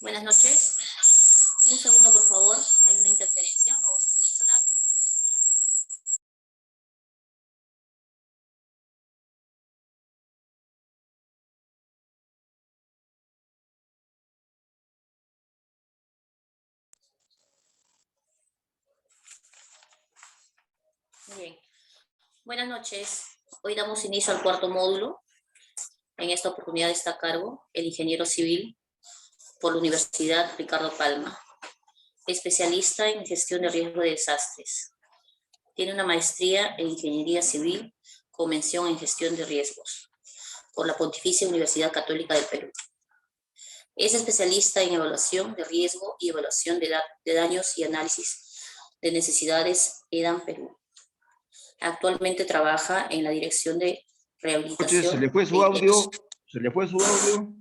Buenas noches. Un segundo, por favor. Hay una interferencia. Vamos a solucionar. Muy bien. Buenas noches. Hoy damos inicio al cuarto módulo. En esta oportunidad está a cargo el ingeniero civil por la Universidad Ricardo Palma, especialista en gestión de riesgo de desastres. Tiene una maestría en ingeniería civil con mención en gestión de riesgos por la Pontificia Universidad Católica del Perú. Es especialista en evaluación de riesgo y evaluación de daños y análisis de necesidades EDAN Perú. Actualmente trabaja en la Dirección de Rehabilitación. Se le fue su audio. Se le fue su audio.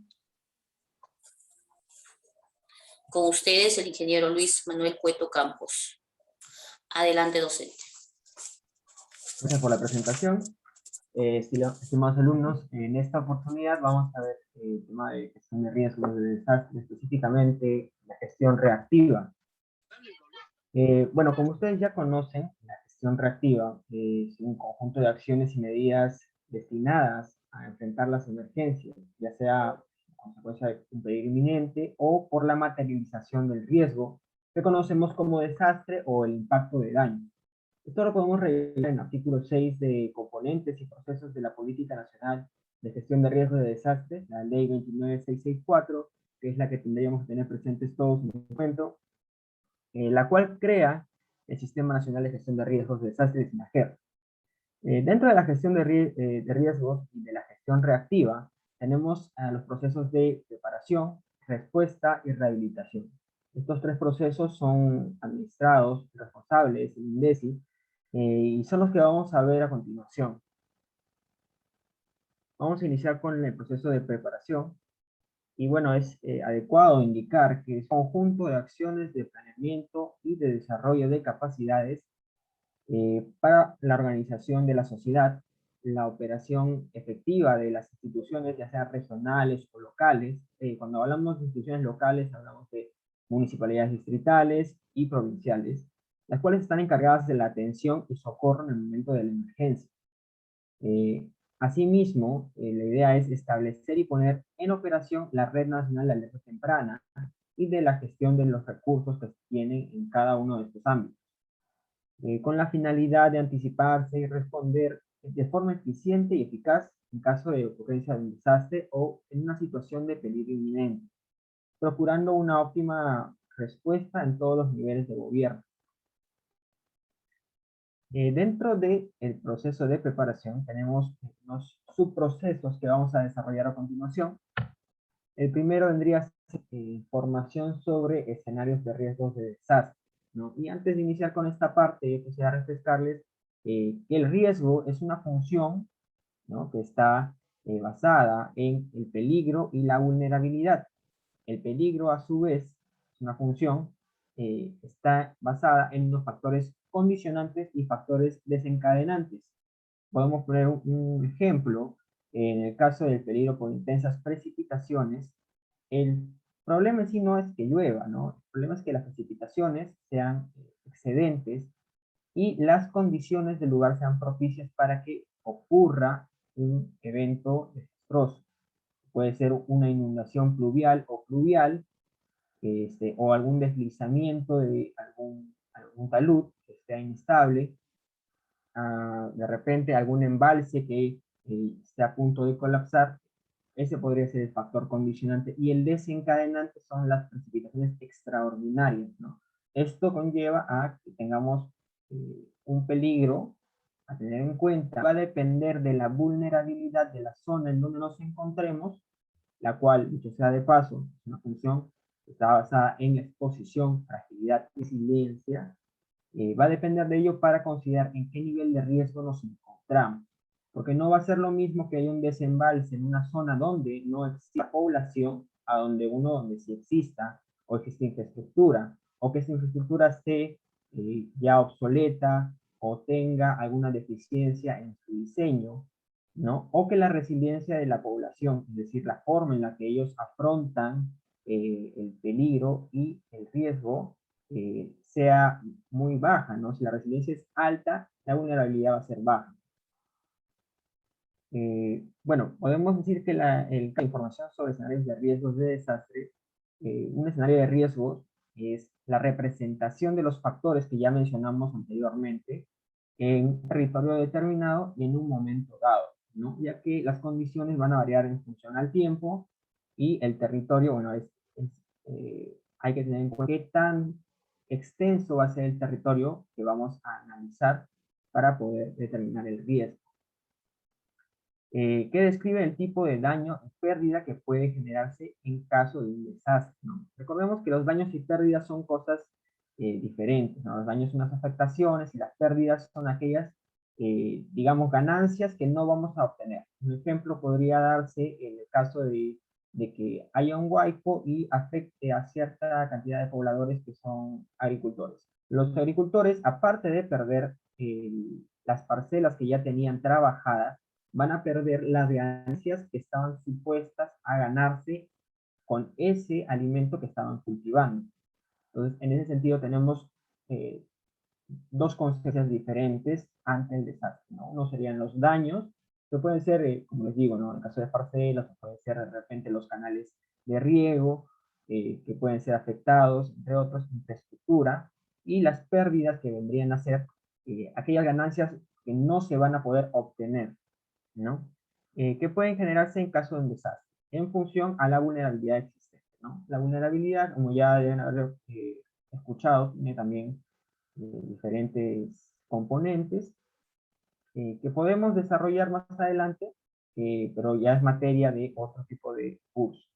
Con ustedes, el ingeniero Luis Manuel Cueto Campos. Adelante, docente. Gracias por la presentación. Estimados alumnos, en esta oportunidad vamos a ver el tema de gestión de riesgos de desastre, específicamente la gestión reactiva. Bueno, como ustedes ya conocen, la gestión reactiva es un conjunto de acciones y medidas destinadas a enfrentar las emergencias, ya sea a consecuencia de un peligro inminente o por la materialización del riesgo, que conocemos como desastre o el impacto de daño. Esto lo podemos revisar en el artículo 6 de componentes y procesos de la Política Nacional de Gestión de Riesgos de Desastres, la ley 29664, que es la que tendríamos que tener presentes todos en este momento, la cual crea el Sistema Nacional de Gestión de Riesgos de Desastres, SINAGER. Dentro de la gestión de riesgos y de la gestión reactiva, tenemos los procesos de preparación, respuesta y rehabilitación. Estos tres procesos son administrados, responsables, en INDECI, y son los que vamos a ver a continuación. Vamos a iniciar con el proceso de preparación. Y bueno, es adecuado indicar que es un conjunto de acciones de planeamiento y de desarrollo de capacidades para la organización de la sociedad, la operación efectiva de las instituciones, ya sean regionales o locales. Cuando hablamos de instituciones locales, hablamos de municipalidades distritales y provinciales, las cuales están encargadas de la atención y socorro en el momento de la emergencia. Asimismo, la idea es establecer y poner en operación la Red Nacional de Alerta Temprana y de la gestión de los recursos que se tienen en cada uno de estos ámbitos, con la finalidad de anticiparse y responder de forma eficiente y eficaz en caso de ocurrencia de un desastre o en una situación de peligro inminente, procurando una óptima respuesta en todos los niveles de gobierno. Dentro del proceso de preparación tenemos unos subprocesos que vamos a desarrollar a continuación. El primero vendría a ser información sobre escenarios de riesgos de desastre, ¿no? Y antes de iniciar con esta parte, yo quisiera refrescarles que el riesgo es una función, ¿no?, que está basada en el peligro y la vulnerabilidad. El peligro, a su vez, es una función está basada en unos factores condicionantes y factores desencadenantes. Podemos poner un ejemplo. En el caso del peligro por intensas precipitaciones, el problema en sí no es que llueva, ¿no? El problema es que las precipitaciones sean excedentes y las condiciones del lugar sean propicias para que ocurra un evento desastroso. Puede ser una inundación pluvial o fluvial, o algún deslizamiento de algún talud que esté inestable, de repente algún embalse que esté a punto de colapsar. Ese podría ser el factor condicionante, y el desencadenante son las precipitaciones extraordinarias, ¿no? Esto conlleva a que tengamos un peligro a tener en cuenta. Va a depender de la vulnerabilidad de la zona en donde nos encontremos, la cual, dicho sea de paso, es una función que está basada en exposición, fragilidad y resiliencia. Va a depender de ello para considerar en qué nivel de riesgo nos encontramos. Porque no va a ser lo mismo que haya un desembalse en una zona donde no existe población, a donde sí exista, o existe infraestructura, o que esa infraestructura esté ya obsoleta, o tenga alguna deficiencia en su diseño, ¿no? O que la resiliencia de la población, es decir, la forma en la que ellos afrontan el peligro y el riesgo sea muy baja, ¿no? Si la resiliencia es alta, la vulnerabilidad va a ser baja. Bueno, podemos decir que la información sobre escenarios de riesgos de desastre, un escenario de riesgos es la representación de los factores que ya mencionamos anteriormente en un territorio determinado y en un momento dado, ¿no? Ya que las condiciones van a variar en función al tiempo y el territorio, bueno, hay que tener en cuenta qué tan extenso va a ser el territorio que vamos a analizar para poder determinar el riesgo. Que describe el tipo de daño y pérdida que puede generarse en caso de un desastre, ¿no? Recordemos que los daños y pérdidas son cosas diferentes, ¿no? Los daños son las afectaciones y las pérdidas son aquellas, digamos, ganancias que no vamos a obtener. Un ejemplo podría darse en el caso de que haya un huaico y afecte a cierta cantidad de pobladores que son agricultores. Los agricultores, aparte de perder las parcelas que ya tenían trabajadas, van a perder las ganancias que estaban supuestas a ganarse con ese alimento que estaban cultivando. Entonces, en ese sentido tenemos dos consecuencias diferentes ante el desastre, ¿no? Uno serían los daños, que pueden ser, como les digo, ¿no? En el caso de parcelas, pueden ser de repente los canales de riego, que pueden ser afectados, entre otros, infraestructura, y las pérdidas que vendrían a ser aquellas ganancias que no se van a poder obtener, ¿no? Que pueden generarse en caso de un desastre, en función a la vulnerabilidad existente, ¿no? La vulnerabilidad, como ya deben haber escuchado, tiene también diferentes componentes que podemos desarrollar más adelante, pero ya es materia de otro tipo de curso,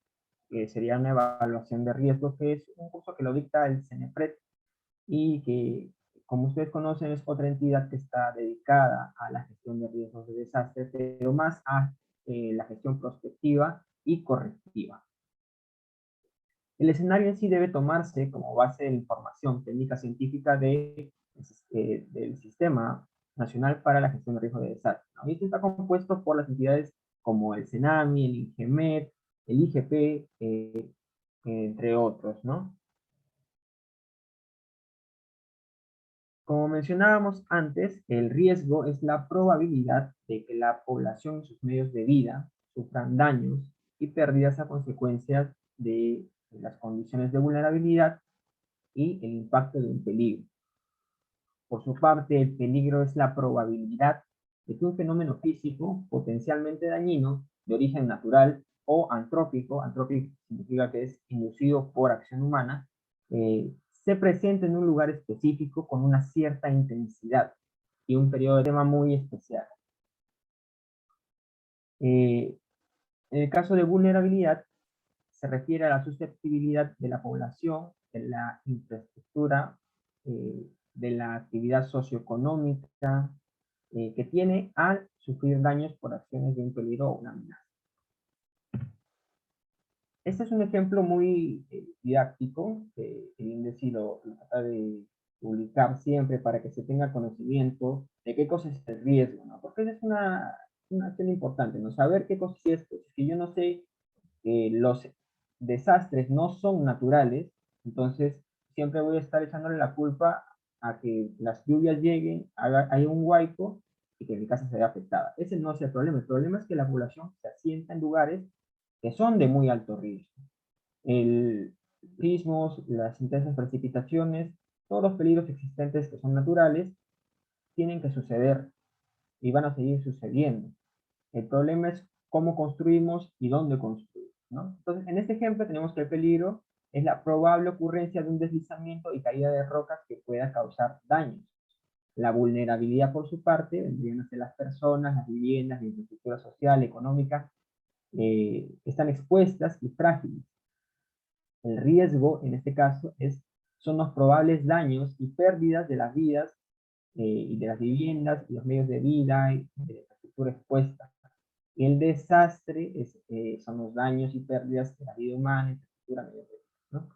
que sería una evaluación de riesgos, que es un curso que lo dicta el CENEPRED y que, como ustedes conocen, es otra entidad que está dedicada a la gestión de riesgos de desastre, pero más a la gestión prospectiva y correctiva. El escenario en sí debe tomarse como base de la información técnica científica del Sistema Nacional para la Gestión de Riesgos de Desastre, ¿no? Y esto está compuesto por las entidades como el CENAMI, el INGEMET, el IGP, entre otros, ¿no? Como mencionábamos antes, el riesgo es la probabilidad de que la población y sus medios de vida sufran daños y pérdidas a consecuencia de las condiciones de vulnerabilidad y el impacto de un peligro. Por su parte, el peligro es la probabilidad de que un fenómeno físico potencialmente dañino de origen natural o antrópico significa que es inducido por acción humana, se presente en un lugar específico con una cierta intensidad y un periodo de tema muy especial. En el caso de vulnerabilidad, se refiere a la susceptibilidad de la población, de la infraestructura, de la actividad socioeconómica que tiene al sufrir daños por acciones de un peligro o una amenaza. Este es un ejemplo muy didáctico, que el índice lo trata de publicar siempre para que se tenga conocimiento de qué cosa es el riesgo, ¿no? Porque esa es una acción importante, ¿no? Saber qué cosa es esto. Si yo no sé los desastres no son naturales, entonces siempre voy a estar echándole la culpa a que las lluvias lleguen, haya un huaico y que mi casa se vea afectada. Ese no es el problema es que la población se asienta en lugares que son de muy alto riesgo. El sismos, las intensas precipitaciones, todos los peligros existentes que son naturales, tienen que suceder y van a seguir sucediendo. El problema es cómo construimos y dónde construimos, ¿no? Entonces, en este ejemplo tenemos que el peligro es la probable ocurrencia de un deslizamiento y caída de rocas que pueda causar daños. La vulnerabilidad, por su parte, vendrían a ser las personas, las viviendas, la infraestructura social, económica, están expuestas y frágiles. El riesgo, en este caso, son los probables daños y pérdidas de las vidas y de las viviendas y los medios de vida y de la infraestructura expuesta. El desastre son los daños y pérdidas de la vida humana, infraestructura, medio ambiente, ¿no?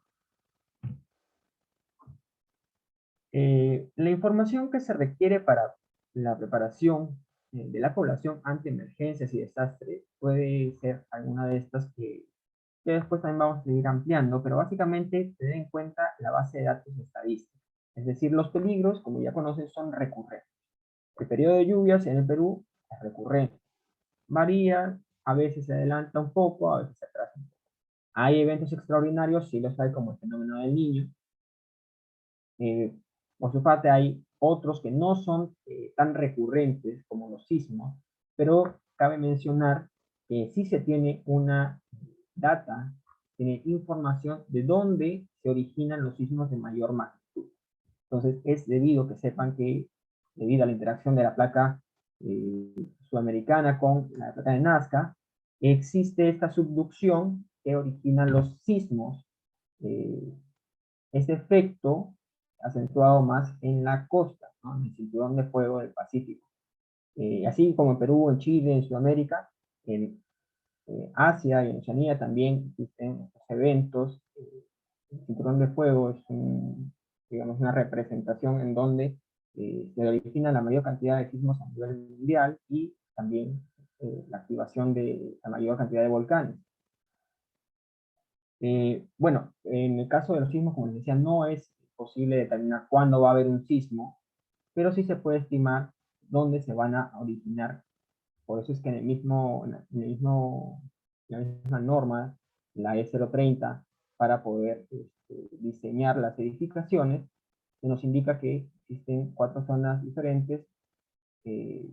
La información que se requiere para la preparación de la población ante emergencias y desastres puede ser alguna de estas que que después también vamos a seguir ampliando, pero básicamente tener en cuenta la base de datos estadística. Es decir, los peligros, como ya conocen, son recurrentes. El periodo de lluvias en el Perú es recurrente. Varía, a veces se adelanta un poco, a veces se atrasa un poco. Hay eventos extraordinarios, sí los hay, como el fenómeno del Niño. Por su parte, hay otros que no son tan recurrentes como los sismos, pero cabe mencionar que sí se tiene una data, tiene información de dónde se originan los sismos de mayor magnitud. Entonces, es debido que sepan que, debido a la interacción de la placa sudamericana con la placa de Nazca, existe esta subducción que origina los sismos. Ese efecto acentuado más en la costa, ¿no? En el cinturón de fuego del Pacífico. Así como en Perú, en Chile, en Sudamérica, en Asia y en Oceanía también existen estos eventos. El cinturón de fuego es digamos, una representación en donde se origina la mayor cantidad de sismos a nivel mundial y también la activación de la mayor cantidad de volcanes. Bueno, en el caso de los sismos, como les decía, no es posible determinar cuándo va a haber un sismo, pero sí se puede estimar dónde se van a originar. Por eso es que la misma norma, la E030, para poder diseñar las edificaciones, se nos indica que existen 4 zonas diferentes eh,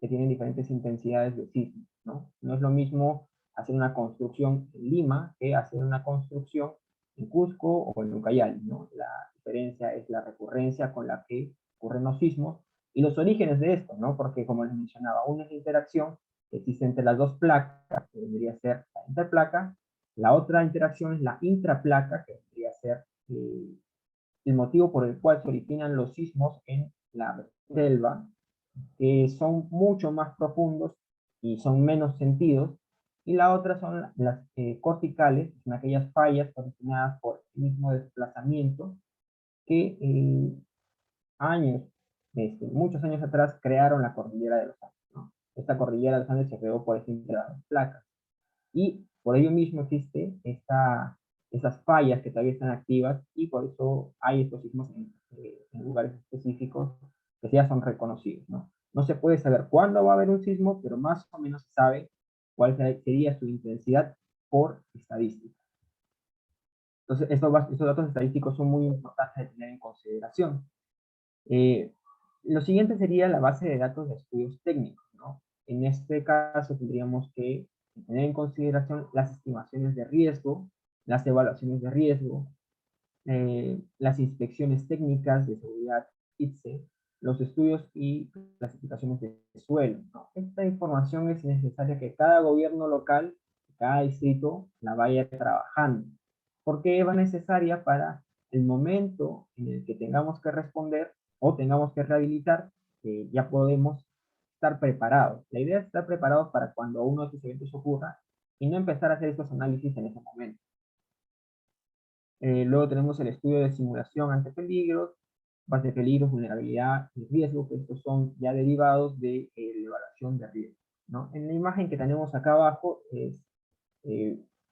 que tienen diferentes intensidades de sismo, ¿no? No es lo mismo hacer una construcción en Lima que hacer una construcción en Cusco o en Ucayali, ¿no? La diferencia es la recurrencia con la que ocurren los sismos y los orígenes de esto, ¿no? Porque como les mencionaba, una es la interacción que existe entre las dos placas, que vendría a ser la interplaca, la otra interacción es la intraplaca, que vendría a ser el motivo por el cual se originan los sismos en la selva, que son mucho más profundos y son menos sentidos, y la otra son las corticales, son aquellas fallas originadas por el mismo desplazamiento que años, muchos años atrás, crearon la cordillera de los Andes, ¿no? Esta cordillera de los Andes se creó por entre las placas, y por ello mismo existe estas fallas que todavía están activas, y por eso hay estos sismos en lugares específicos que ya son reconocidos, ¿no? No se puede saber cuándo va a haber un sismo, pero más o menos se sabe cuál sería su intensidad por estadística. Entonces, estos datos estadísticos son muy importantes de tener en consideración. Lo siguiente sería la base de datos de estudios técnicos, ¿no? En este caso tendríamos que tener en consideración las estimaciones de riesgo, las evaluaciones de riesgo, las inspecciones técnicas de seguridad ITSE, los estudios y clasificaciones de suelo, ¿no? Esta información es necesaria que cada gobierno local, cada distrito, la vaya trabajando, porque va necesaria para el momento en el que tengamos que responder o tengamos que rehabilitar, ya podemos estar preparados. La idea es estar preparados para cuando uno de estos eventos ocurra y no empezar a hacer estos análisis en ese momento. Luego tenemos el estudio de simulación ante peligros, base de peligros, vulnerabilidad y riesgo, que estos son ya derivados de la evaluación de riesgo, ¿no? En la imagen que tenemos acá abajo es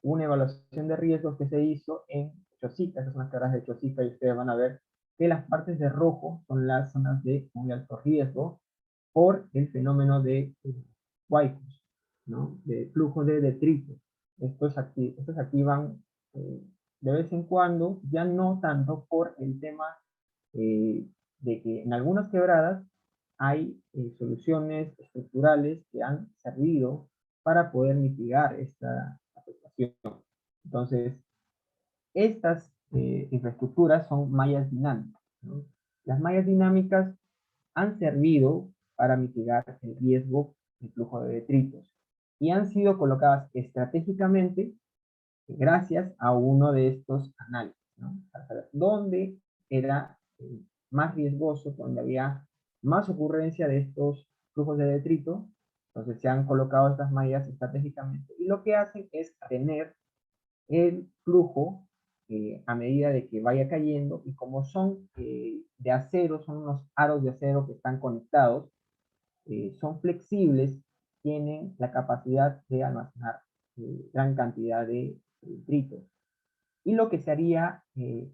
una evaluación de riesgos que se hizo en Chosica. Estas son las carreras de Chosica, y ustedes van a ver que las partes de rojo son las zonas de muy alto riesgo por el fenómeno de Huaycos, ¿no? De flujo de detritos. Estos se activan de vez en cuando, ya no tanto por el tema de que en algunas quebradas hay soluciones estructurales que han servido para poder mitigar esta afectación. Entonces, estas infraestructuras son mallas dinámicas, ¿no? Las mallas dinámicas han servido para mitigar el riesgo de flujo de detritos y han sido colocadas estratégicamente gracias a uno de estos análisis, ¿no? Para saber dónde era más riesgoso, donde había más ocurrencia de estos flujos de detrito. Entonces se han colocado estas mallas estratégicamente, y lo que hacen es tener el flujo a medida de que vaya cayendo, y como son de acero, son unos aros de acero que están conectados, son flexibles, tienen la capacidad de almacenar gran cantidad de detritos. Y lo que se haría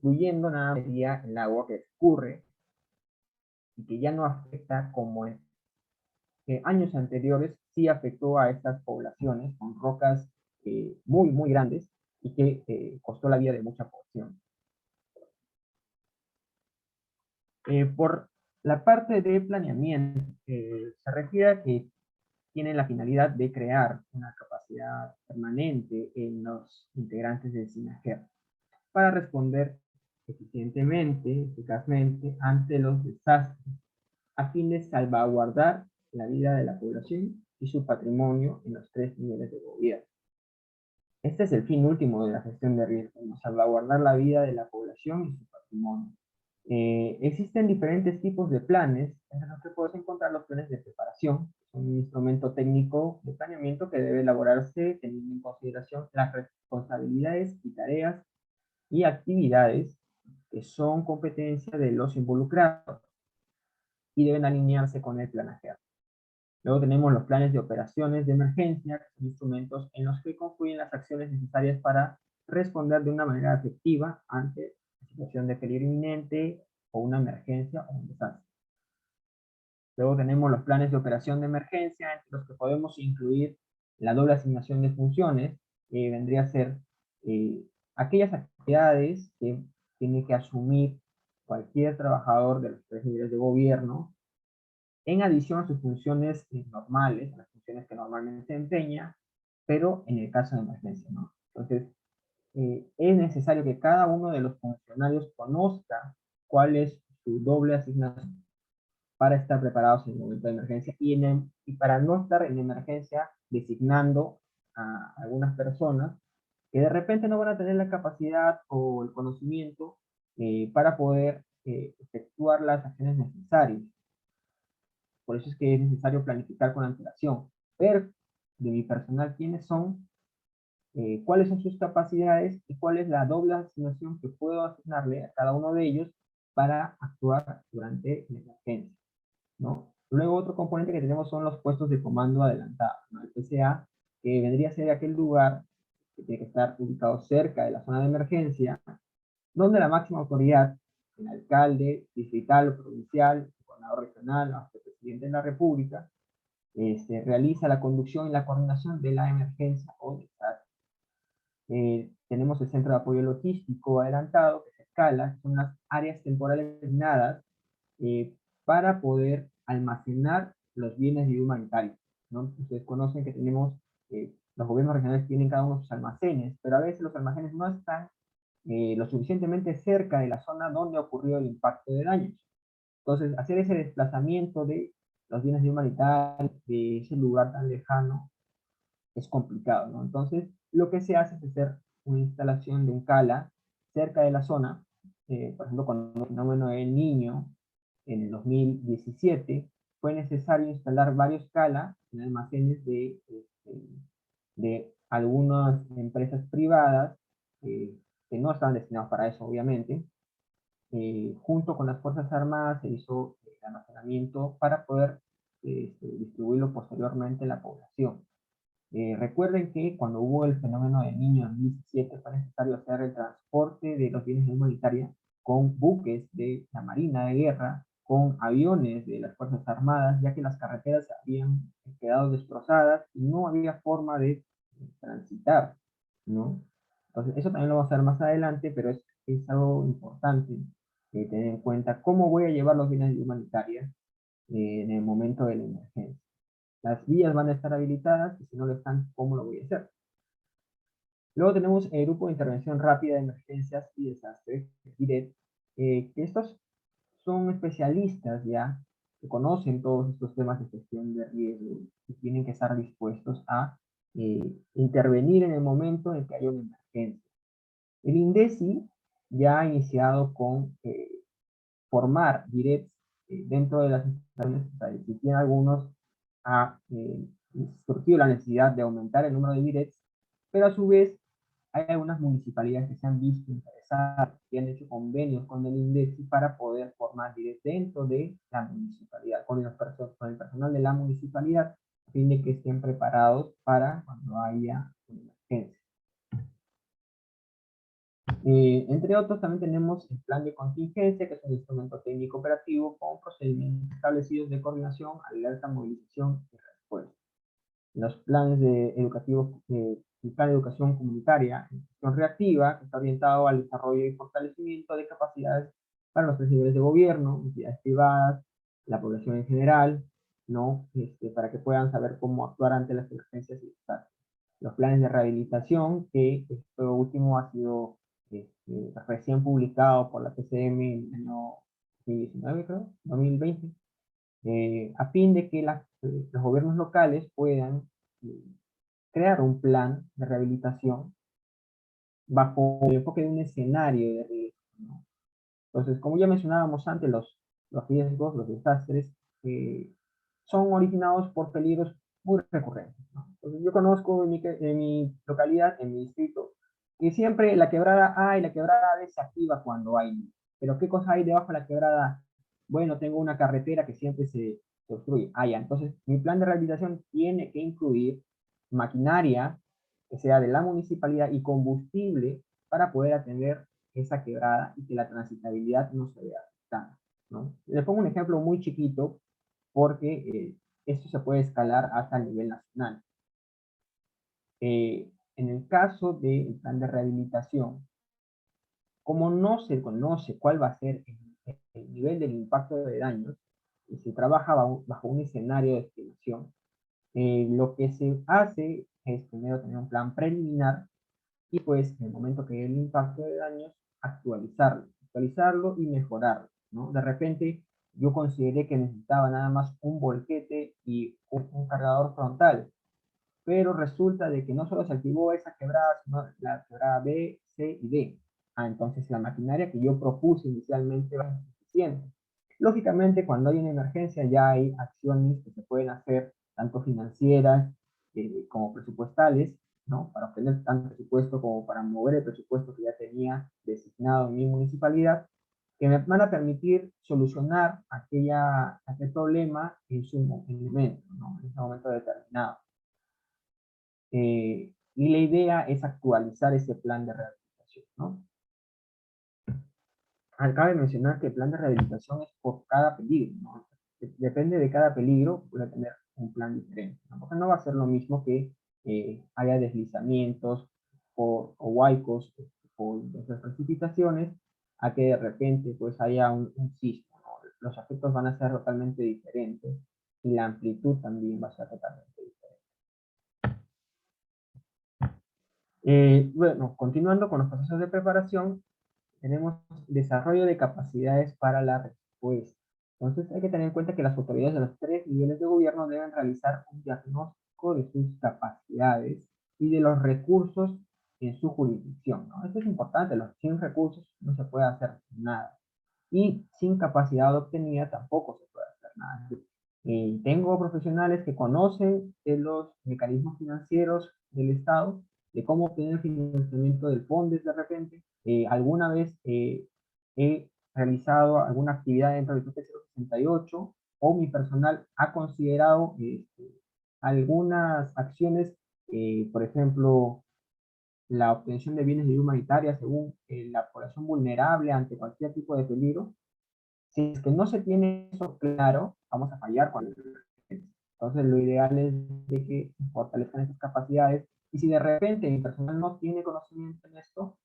fluyendo nada más sería el agua que escurre y que ya no afecta como en años anteriores sí afectó a estas poblaciones con rocas muy, muy grandes y que costó la vida de mucha población. Por la parte de planeamiento, se refiere a que tiene la finalidad de crear una capacidad permanente en los integrantes del SINAGER para responder eficientemente, eficazmente ante los desastres, a fin de salvaguardar la vida de la población y su patrimonio en los 3 niveles de gobierno. Este es el fin último de la gestión de riesgos, ¿no? Salvaguardar la vida de la población y su patrimonio. Existen diferentes tipos de planes, entre los que puedes encontrar los planes de preparación, un instrumento técnico de planeamiento que debe elaborarse teniendo en consideración las responsabilidades y tareas y actividades que son competencia de los involucrados y deben alinearse con el plan AGER. Luego tenemos los planes de operaciones de emergencia, que son instrumentos en los que confluyen las acciones necesarias para responder de una manera efectiva ante la situación de peligro inminente o una emergencia o un desastre. Luego tenemos los planes de operación de emergencia, entre los que podemos incluir la doble asignación de funciones, que vendría a ser aquellas actividades que tiene que asumir cualquier trabajador de los 3 niveles de gobierno, en adición a sus funciones normales, las funciones que normalmente se empeña, pero en el caso de emergencia, ¿no? Entonces, es necesario que cada uno de los funcionarios conozca cuál es su doble asignación para estar preparados en el momento de emergencia y para no estar en emergencia designando a algunas personas que de repente no van a tener la capacidad o el conocimiento para poder efectuar las acciones necesarias. Por eso es que es necesario planificar con antelación, ver de mi personal quiénes son, cuáles son sus capacidades y cuál es la doble asignación que puedo asignarle a cada uno de ellos para actuar durante la emergencia, ¿no? Luego otro componente que tenemos son los puestos de comando adelantado, ¿no? El PCA, que vendría a ser aquel lugar que tiene que estar ubicado cerca de la zona de emergencia, donde la máxima autoridad, el alcalde distrital o provincial, el gobernador regional, o el presidente de la República, realiza la conducción y la coordinación de la emergencia o desastre. Tenemos el centro de apoyo logístico adelantado, que se escala, son las áreas temporales designadas para poder almacenar los bienes de humanitarios, ¿no? Ustedes conocen que tenemos, los gobiernos regionales tienen cada uno sus almacenes, pero a veces los almacenes no están lo suficientemente cerca de la zona donde ocurrió el impacto de daños. Entonces, hacer ese desplazamiento de los bienes de humanitarios de ese lugar tan lejano es complicado, ¿no? Entonces, lo que se hace es hacer una instalación de un CALA cerca de la zona, por ejemplo, con el fenómeno del Niño en el 2017, fue necesario instalar varios CALA en almacenes de algunas empresas privadas que no estaban destinados para eso, obviamente. Junto con las Fuerzas Armadas se hizo el almacenamiento para poder distribuirlo posteriormente en la población. Recuerden que cuando hubo el fenómeno del Niño en 2017 fue necesario hacer el transporte de los bienes de humanitaria con buques de la Marina de Guerra, con aviones de las Fuerzas Armadas, ya que las carreteras habían quedado destrozadas y no había forma de transitar, ¿no? Entonces, eso también lo vamos a ver más adelante, pero es algo importante tener en cuenta cómo voy a llevar los bienes de humanitaria en el momento de la emergencia. Las vías van a estar habilitadas y si no lo están, ¿cómo lo voy a hacer? Luego tenemos el Grupo de Intervención Rápida de Emergencias y Desastres, DIRET, que estos son especialistas ya que conocen todos estos temas de gestión de riesgo y tienen que estar dispuestos a intervenir en el momento en que haya una emergencia. El INDECI ya ha iniciado con formar DIRETs dentro de las instituciones, o sea, existían algunos ha surgido la necesidad de aumentar el número de DIRETs, pero a su vez hay algunas municipalidades que se han visto interesadas y han hecho convenios con el INDECI para poder formar DIRETs dentro de la municipalidad, con el personal de la municipalidad, a fin de que estén preparados para cuando haya una emergencia. Entre otros, también tenemos el plan de contingencia, que es un instrumento técnico operativo con procedimientos establecidos de coordinación, alerta, movilización y respuesta. Los planes educativos, el plan de educación comunitaria, educación reactiva, que está orientado al desarrollo y fortalecimiento de capacidades para los tres niveles de gobierno, entidades privadas, la población en general, ¿no? Para que puedan saber cómo actuar ante las emergencias y desastres. Los planes de rehabilitación, que esto último ha sido recién publicado por la PCM en el año 2019, creo, 2020, a fin de que los gobiernos locales puedan eh, crear un plan de rehabilitación bajo el enfoque de un escenario de riesgo, ¿no? Entonces, como ya mencionábamos antes, los riesgos, los desastres, son originados por peligros muy recurrentes, ¿no? Entonces, yo conozco en mi localidad, en mi distrito, que siempre la quebrada A y la quebrada B se activa cuando hay. Pero ¿qué cosa hay debajo de la quebrada A? Bueno, tengo una carretera que siempre se obstruye. Ah, ya. Entonces, mi plan de rehabilitación tiene que incluir maquinaria que sea de la municipalidad y combustible para poder atender esa quebrada y que la transitabilidad no se vea afectada, ¿no? Les pongo un ejemplo muy chiquito porque esto se puede escalar hasta el nivel nacional. En el caso del plan de rehabilitación, como no se conoce cuál va a ser el nivel del impacto de daños, y se trabaja bajo un escenario de estimación, lo que se hace es primero tener un plan preliminar y pues en el momento que el impacto de daños, actualizarlo y mejorarlo, ¿no? De repente yo consideré que necesitaba nada más un volquete y un cargador frontal, pero resulta de que no solo se activó esa quebrada, sino la quebrada B, C y D. Ah, entonces la maquinaria que yo propuse inicialmente va a ser suficiente. Lógicamente, cuando hay una emergencia ya hay acciones que se pueden hacer, tanto financieras como presupuestales, ¿no? Para obtener tanto presupuesto como para mover el presupuesto que ya tenía designado en mi municipalidad, que me van a permitir solucionar aquel problema en su momento, ¿no? En ese momento determinado. Y la idea es actualizar ese plan de rehabilitación, ¿no? Cabe mencionar que el plan de rehabilitación es por cada peligro, ¿no? Depende de cada peligro, puede tener un plan diferente, ¿no? Porque no va a ser lo mismo que haya deslizamientos o huaicos o esas precipitaciones, a que de repente pues haya un sismo, ¿no? Los efectos van a ser totalmente diferentes y la amplitud también va a ser totalmente diferente. Bueno, continuando con los procesos de preparación, tenemos desarrollo de capacidades para la respuesta. Entonces hay que tener en cuenta que las autoridades de los tres niveles de gobierno deben realizar un diagnóstico de sus capacidades y de los recursos en su jurisdicción, ¿no? Esto es importante, sin recursos no se puede hacer nada. Y sin capacidad obtenida tampoco se puede hacer nada. Tengo profesionales que conocen de los mecanismos financieros del Estado, de cómo obtener financiamiento del FONDES de repente. Alguna vez he realizado alguna actividad dentro del TP 068 o mi personal ha considerado algunas acciones, por ejemplo, la obtención de bienes de ayuda humanitaria según la población vulnerable ante cualquier tipo de peligro. Si es que no se tiene eso claro, vamos a fallar con el. Entonces lo ideal es de que fortalezcan esas capacidades y si de repente mi personal no tiene conocimiento en esto,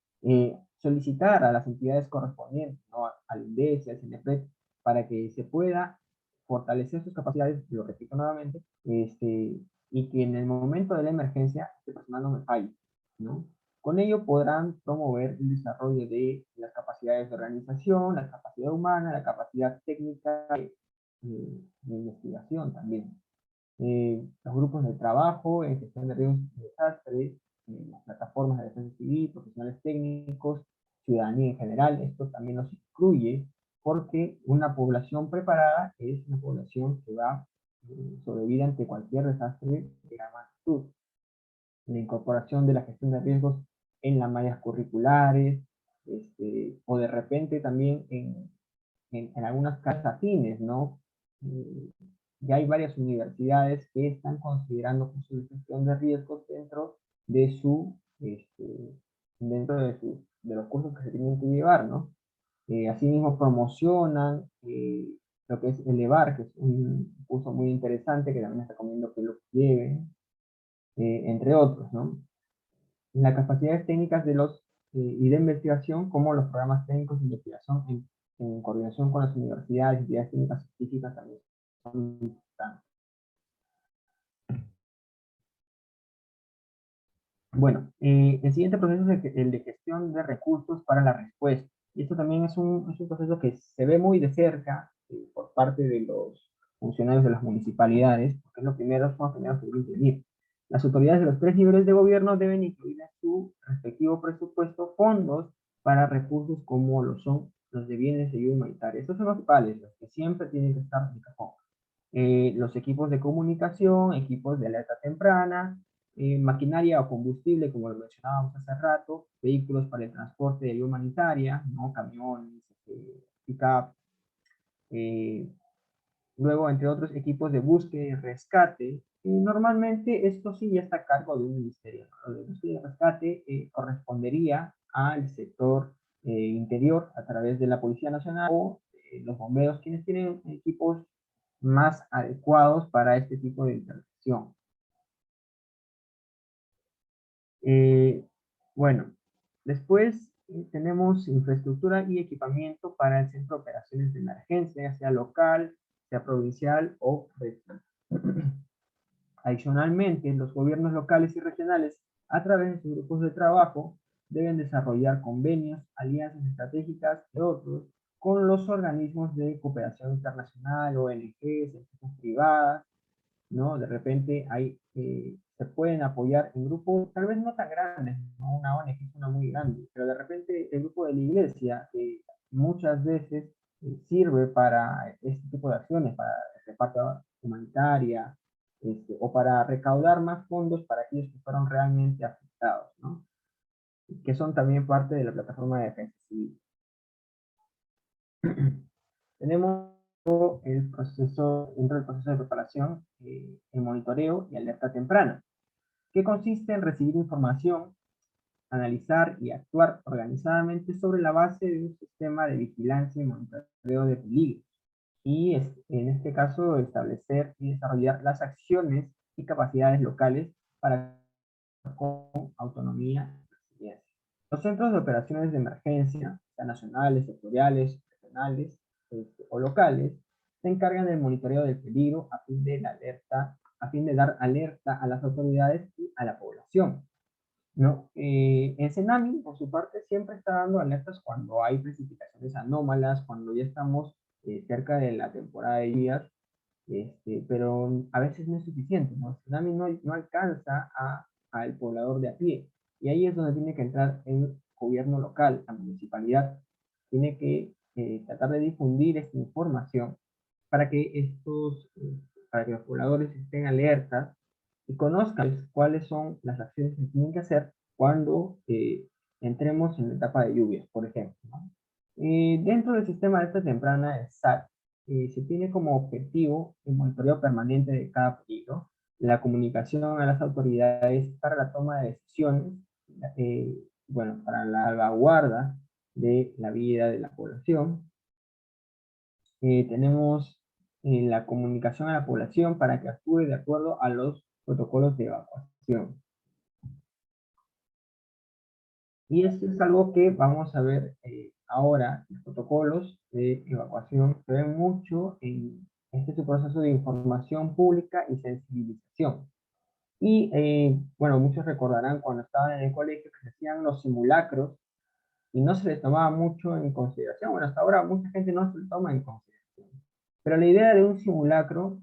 solicitar a las entidades correspondientes, ¿no? Al INDES y al CNEPRED, para que se pueda fortalecer sus capacidades, lo repito nuevamente, y que en el momento de la emergencia este personal no me falle, ¿no? Con ello podrán promover el desarrollo de las capacidades de organización, la capacidad humana, la capacidad técnica de investigación también. Los grupos de trabajo en gestión de riesgos y desastres, las plataformas de defensa civil, profesionales técnicos, ciudadanía en general, esto también nos incluye porque una población preparada es una población que va a sobrevivir ante cualquier desastre de gran magnitud. La incorporación de la gestión de riesgos en las mallas curriculares, o de repente también en algunas casas afines, ¿no? ya hay varias universidades que están considerando cursos de gestión de riesgos dentro de de los cursos que se tienen que llevar, ¿no? Asimismo promocionan lo que es el EVAR, que es un curso muy interesante que también les recomiendo que lo lleven, entre otros, ¿no? Las capacidades técnicas y de investigación, como los programas técnicos de investigación en coordinación con las universidades y entidades técnicas científicas también son importantes. Bueno, el siguiente proceso es el de gestión de recursos para la respuesta. Y esto también es un proceso que se ve muy de cerca por parte de los funcionarios de las municipalidades, porque son los primeros que deben intervenir. Las autoridades de los 3 niveles de gobierno deben incluir en su respectivo presupuesto fondos para recursos como lo son los de bienes de ayuda humanitaria. Estos son los principales, los que siempre tienen que estar en cajón. Los equipos de comunicación, equipos de alerta temprana, maquinaria o combustible, como lo mencionábamos hace rato, vehículos para el transporte de ayuda humanitaria, ¿no? Camiones, pick-up, luego, entre otros, equipos de búsqueda y rescate. Normalmente esto sí ya está a cargo de un ministerio, ¿no? Lo de búsqueda y rescate correspondería al sector interior a través de la Policía Nacional o los bomberos, quienes tienen equipos más adecuados para este tipo de intervención. Bueno, después tenemos infraestructura y equipamiento para el centro de operaciones de emergencia, ya sea local, sea provincial o regional. Adicionalmente, los gobiernos locales y regionales, a través de sus grupos de trabajo, deben desarrollar convenios, alianzas estratégicas y otros con los organismos de cooperación internacional, ONGs, empresas privadas, ¿no? De repente se pueden apoyar en grupos tal vez no tan grandes, ¿no? Una ONG es una muy grande, pero de repente el grupo de la iglesia muchas veces sirve para este tipo de acciones, para reparto humanitaria, o para recaudar más fondos para aquellos que fueron realmente afectados, ¿no? Que son también parte de la plataforma de defensa civil. Tenemos dentro del proceso de preparación, el monitoreo y alerta temprana, que consiste en recibir información, analizar y actuar organizadamente sobre la base de un sistema de vigilancia y monitoreo de peligros. Y en este caso, establecer y desarrollar las acciones y capacidades locales para con autonomía y resiliencia. Los centros de operaciones de emergencia, sean nacionales, sectoriales, regionales o locales, se encargan del monitoreo del peligro a fin de dar alerta a las autoridades y a la población, ¿no? El CENAMI, por su parte, siempre está dando alertas cuando hay precipitaciones anómalas, cuando ya estamos cerca de la temporada de lluvias, pero a veces no es suficiente, ¿no? El tsunami no alcanza al poblador de a pie, y ahí es donde tiene que entrar el gobierno local, la municipalidad, tiene que tratar de difundir esta información para que para que los pobladores estén alertas y conozcan cuáles son las acciones que tienen que hacer cuando entremos en la etapa de lluvias, por ejemplo, ¿no? Dentro del sistema de alerta temprana, el SAT, se tiene como objetivo el monitoreo permanente de cada peligro, la comunicación a las autoridades para la toma de decisiones, bueno, para la salvaguarda de la vida de la población. Tenemos la comunicación a la población para que actúe de acuerdo a los protocolos de evacuación. Y esto es algo que vamos a ver ahora. Los protocolos de evacuación se ven mucho en este proceso de información pública y sensibilización. Y bueno, muchos recordarán cuando estaban en el colegio que se hacían los simulacros y no se les tomaba mucho en consideración. Bueno, hasta ahora mucha gente no se les toma en consideración. Pero la idea de un simulacro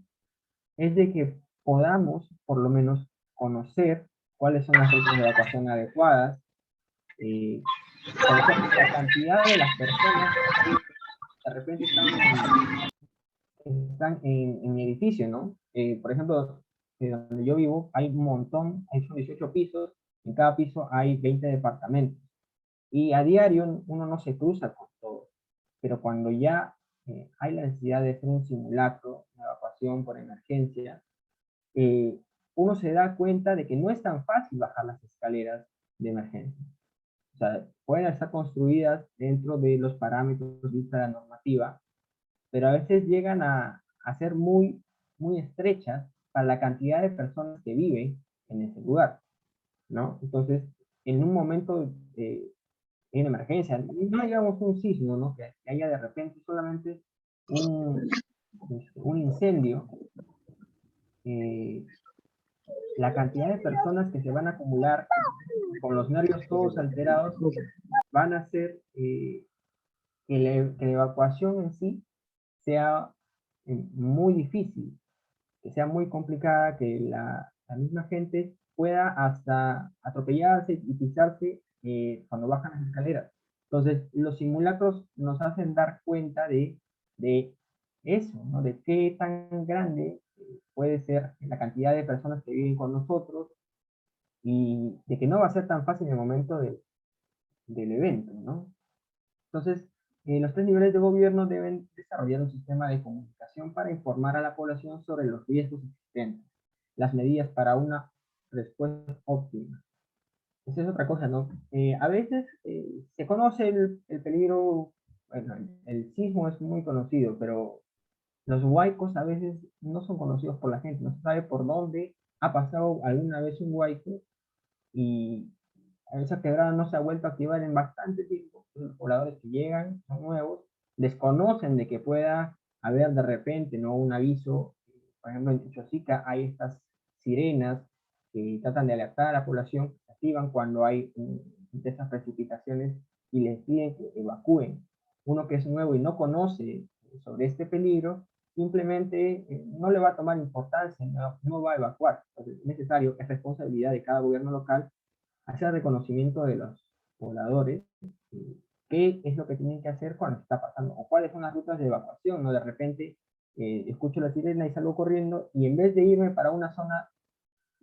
es de que podamos, por lo menos, conocer cuáles son las rutas de evacuación adecuadas, conocer la cantidad de las personas que de repente están en mi edificio, ¿no? Por ejemplo, donde yo vivo hay un montón, son 18 pisos, en cada piso hay 20 departamentos. Y a diario uno no se cruza con todos, pero cuando ya hay la necesidad de hacer un simulacro, una evacuación, evacuación por emergencia, uno se da cuenta de que no es tan fácil bajar las escaleras de emergencia. O sea, pueden estar construidas dentro de los parámetros de la normativa, pero a veces llegan a ser muy, muy estrechas para la cantidad de personas que viven en ese lugar, ¿no? Entonces, en un momento en emergencia, no digamos un sismo, ¿no? Que haya de repente solamente un incendio, la cantidad de personas que se van a acumular con los nervios todos alterados van a hacer que la evacuación en sí sea muy difícil, que sea muy complicada, que la misma gente pueda hasta atropellarse y pisarse cuando bajan las escaleras. Entonces, los simulacros nos hacen dar cuenta de eso, ¿no? De qué tan grande puede ser la cantidad de personas que viven con nosotros y de que no va a ser tan fácil en el momento del evento, ¿no? Entonces, los tres niveles de gobierno deben desarrollar un sistema de comunicación para informar a la población sobre los riesgos existentes, las medidas para una respuesta óptima. Esa es otra cosa, ¿no? A veces se conoce el peligro, bueno, el sismo es muy conocido, pero los huaicos a veces no son conocidos por la gente, no se sabe por dónde ha pasado alguna vez un huaico y esa quebrada no se ha vuelto a activar en bastante tiempo. Los pobladores que llegan son nuevos, desconocen de que pueda haber de repente, ¿no?, un aviso. Por ejemplo, en Chosica hay estas sirenas que tratan de alertar a la población, que se activan cuando hay de esas precipitaciones y les piden que evacúen. Uno que es nuevo y no conoce sobre este peligro, simplemente no le va a tomar importancia, no va a evacuar. Entonces, es necesario, es responsabilidad de cada gobierno local hacer reconocimiento de los pobladores, qué es lo que tienen que hacer cuando está pasando, o cuáles son las rutas de evacuación, ¿no? De repente escucho la sirena y salgo corriendo, y en vez de irme para una zona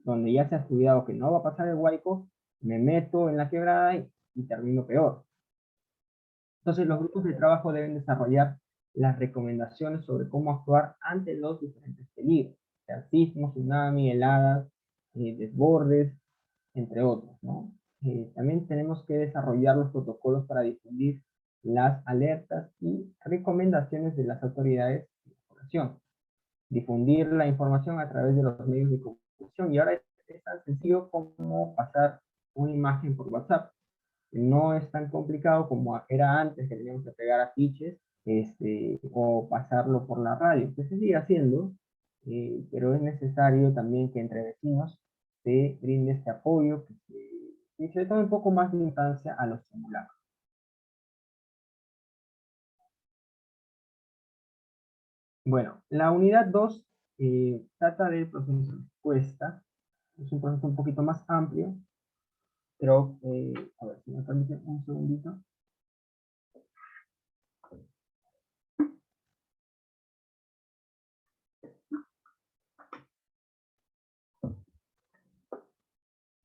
donde ya se ha estudiado que no va a pasar el huaico, me meto en la quebrada y termino peor. Entonces los grupos de trabajo deben desarrollar las recomendaciones sobre cómo actuar ante los diferentes peligros, sea sismos, tsunami, heladas, desbordes, entre otros, ¿no? También tenemos que desarrollar los protocolos para difundir las alertas y recomendaciones de las autoridades de la población. Difundir la información a través de los medios de comunicación. Y ahora es tan sencillo como pasar una imagen por WhatsApp. No es tan complicado como era antes, que teníamos que pegar afiches o pasarlo por la radio, que se sigue haciendo, pero es necesario también que entre vecinos se brinde este apoyo, que se le tome un poco más de importancia a los simulacros. Bueno, la unidad 2 trata del proceso de respuesta. Es un proceso un poquito más amplio, pero a ver si me permiten un segundito.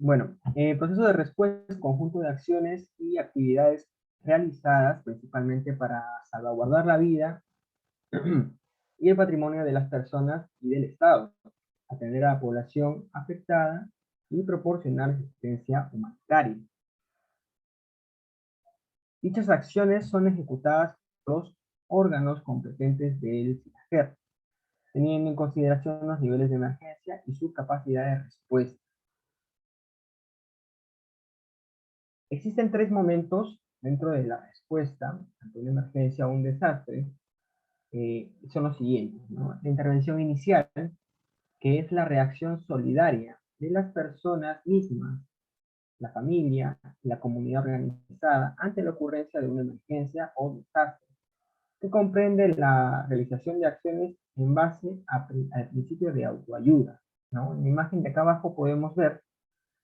Bueno, el proceso de respuesta es un conjunto de acciones y actividades realizadas principalmente para salvaguardar la vida y el patrimonio de las personas y del Estado, atender a la población afectada y proporcionar asistencia humanitaria. Dichas acciones son ejecutadas por los órganos competentes del SINAGER, teniendo en consideración los niveles de emergencia y su capacidad de respuesta. Existen tres momentos dentro de la respuesta ante una emergencia o un desastre. Son los siguientes, ¿no? La intervención inicial, que es la reacción solidaria de las personas mismas, la familia, la comunidad organizada, ante la ocurrencia de una emergencia o desastre, que comprende la realización de acciones en base al principio de autoayuda, ¿no? En la imagen de acá abajo podemos ver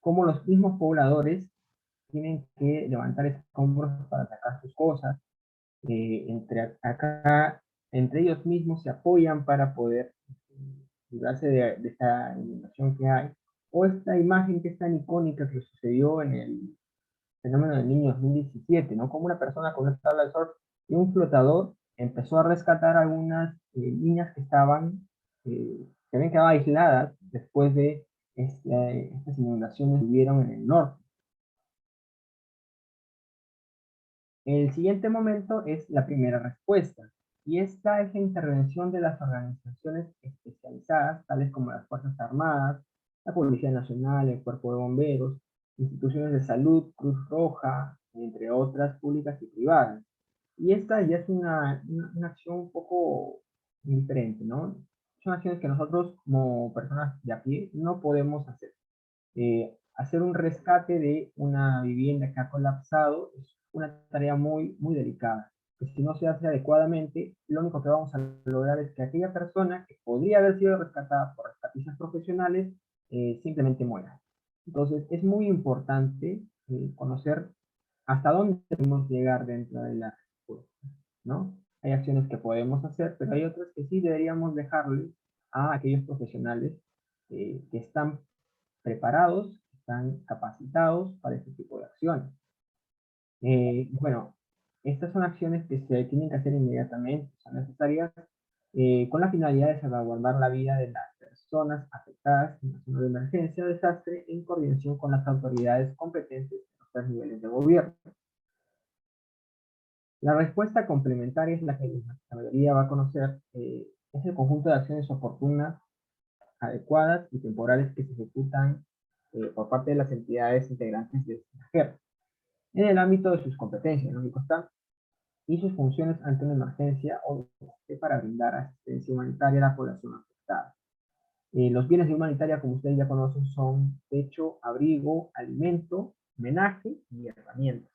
cómo los mismos pobladores tienen que levantar escombros para sacar sus cosas. Entre ellos mismos se apoyan para poder librarse de esta inundación que hay. O esta imagen que es tan icónica que sucedió en el fenómeno del niño 2017, ¿no? Como una persona con una tabla de surf y un flotador empezó a rescatar a algunas niñas que estaban se habían quedado aisladas después de estas inundaciones que hubieron en el norte. El siguiente momento es la primera respuesta, y esta es la intervención de las organizaciones especializadas, tales como las Fuerzas Armadas, la Policía Nacional, el Cuerpo de Bomberos, instituciones de salud, Cruz Roja, entre otras públicas y privadas. Y esta ya es una acción un poco diferente, ¿no? Son acciones que nosotros como personas de a pie no podemos hacer. Hacer un rescate de una vivienda que ha colapsado es una tarea muy delicada. Que si no se hace adecuadamente, lo único que vamos a lograr es que aquella persona que podría haber sido rescatada por rescatistas profesionales simplemente muera. Entonces, es muy importante conocer hasta dónde podemos llegar dentro de la respuesta, ¿no? Hay acciones que podemos hacer, pero hay otras que sí deberíamos dejarle a aquellos profesionales que están preparados, están capacitados para este tipo de acciones. Bueno, estas son acciones que se tienen que hacer inmediatamente, son necesarias con la finalidad de salvaguardar la vida de las personas afectadas en caso de emergencia o desastre en coordinación con las autoridades competentes en los 3 niveles de gobierno. La respuesta complementaria es la que la mayoría va a conocer, es el conjunto de acciones oportunas, adecuadas y temporales que se ejecutan por parte de las entidades integrantes de SINAGER, en el ámbito de sus competencias, lógico está, y sus funciones ante una emergencia o para brindar asistencia humanitaria a la población afectada. Los bienes de humanitaria, como ustedes ya conocen, son techo, abrigo, alimento, homenaje y herramientas.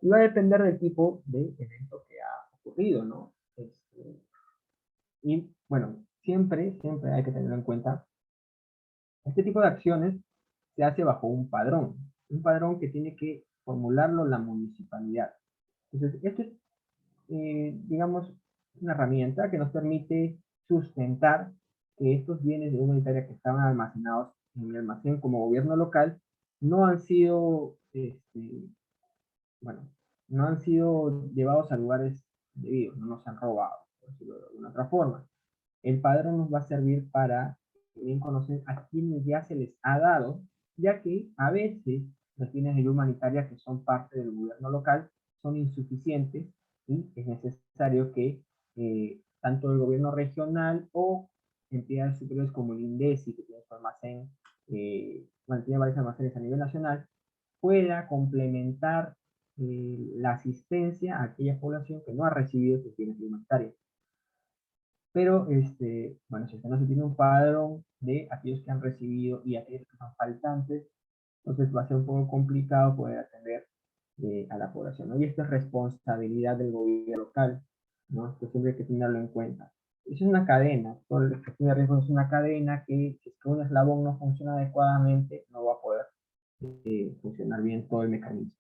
Y va a depender del tipo de evento que ha ocurrido, ¿no? Y bueno, siempre hay que tenerlo en cuenta. Este tipo de acciones se hace bajo un padrón que tiene que formularlo la municipalidad. Entonces, esto es, digamos, una herramienta que nos permite sustentar que estos bienes de humanitaria que estaban almacenados en el almacén como gobierno local no han sido, bueno, no han sido llevados a lugares debidos, no nos han robado, por decirlo de alguna otra forma. El padrón nos va a servir para bien conocer a quienes ya se les ha dado, ya que a veces los bienes de ayuda humanitaria que son parte del gobierno local son insuficientes y es necesario que tanto el gobierno regional o entidades superiores como el INDECI, que tiene su almacén, bueno, tiene varios almacenes a nivel nacional, pueda complementar la asistencia a aquella población que no ha recibido sus bienes humanitarios. Pero, bueno, si no se tiene un padrón de aquellos que han recibido y aquellos que son faltantes, entonces va a ser un poco complicado poder atender a la población, ¿no? Y esto es responsabilidad del gobierno local, ¿no? Esto siempre hay que tenerlo en cuenta. Es una cadena, todo el gestión de riesgos es una cadena que si es que un eslabón no funciona adecuadamente, no va a poder funcionar bien todo el mecanismo.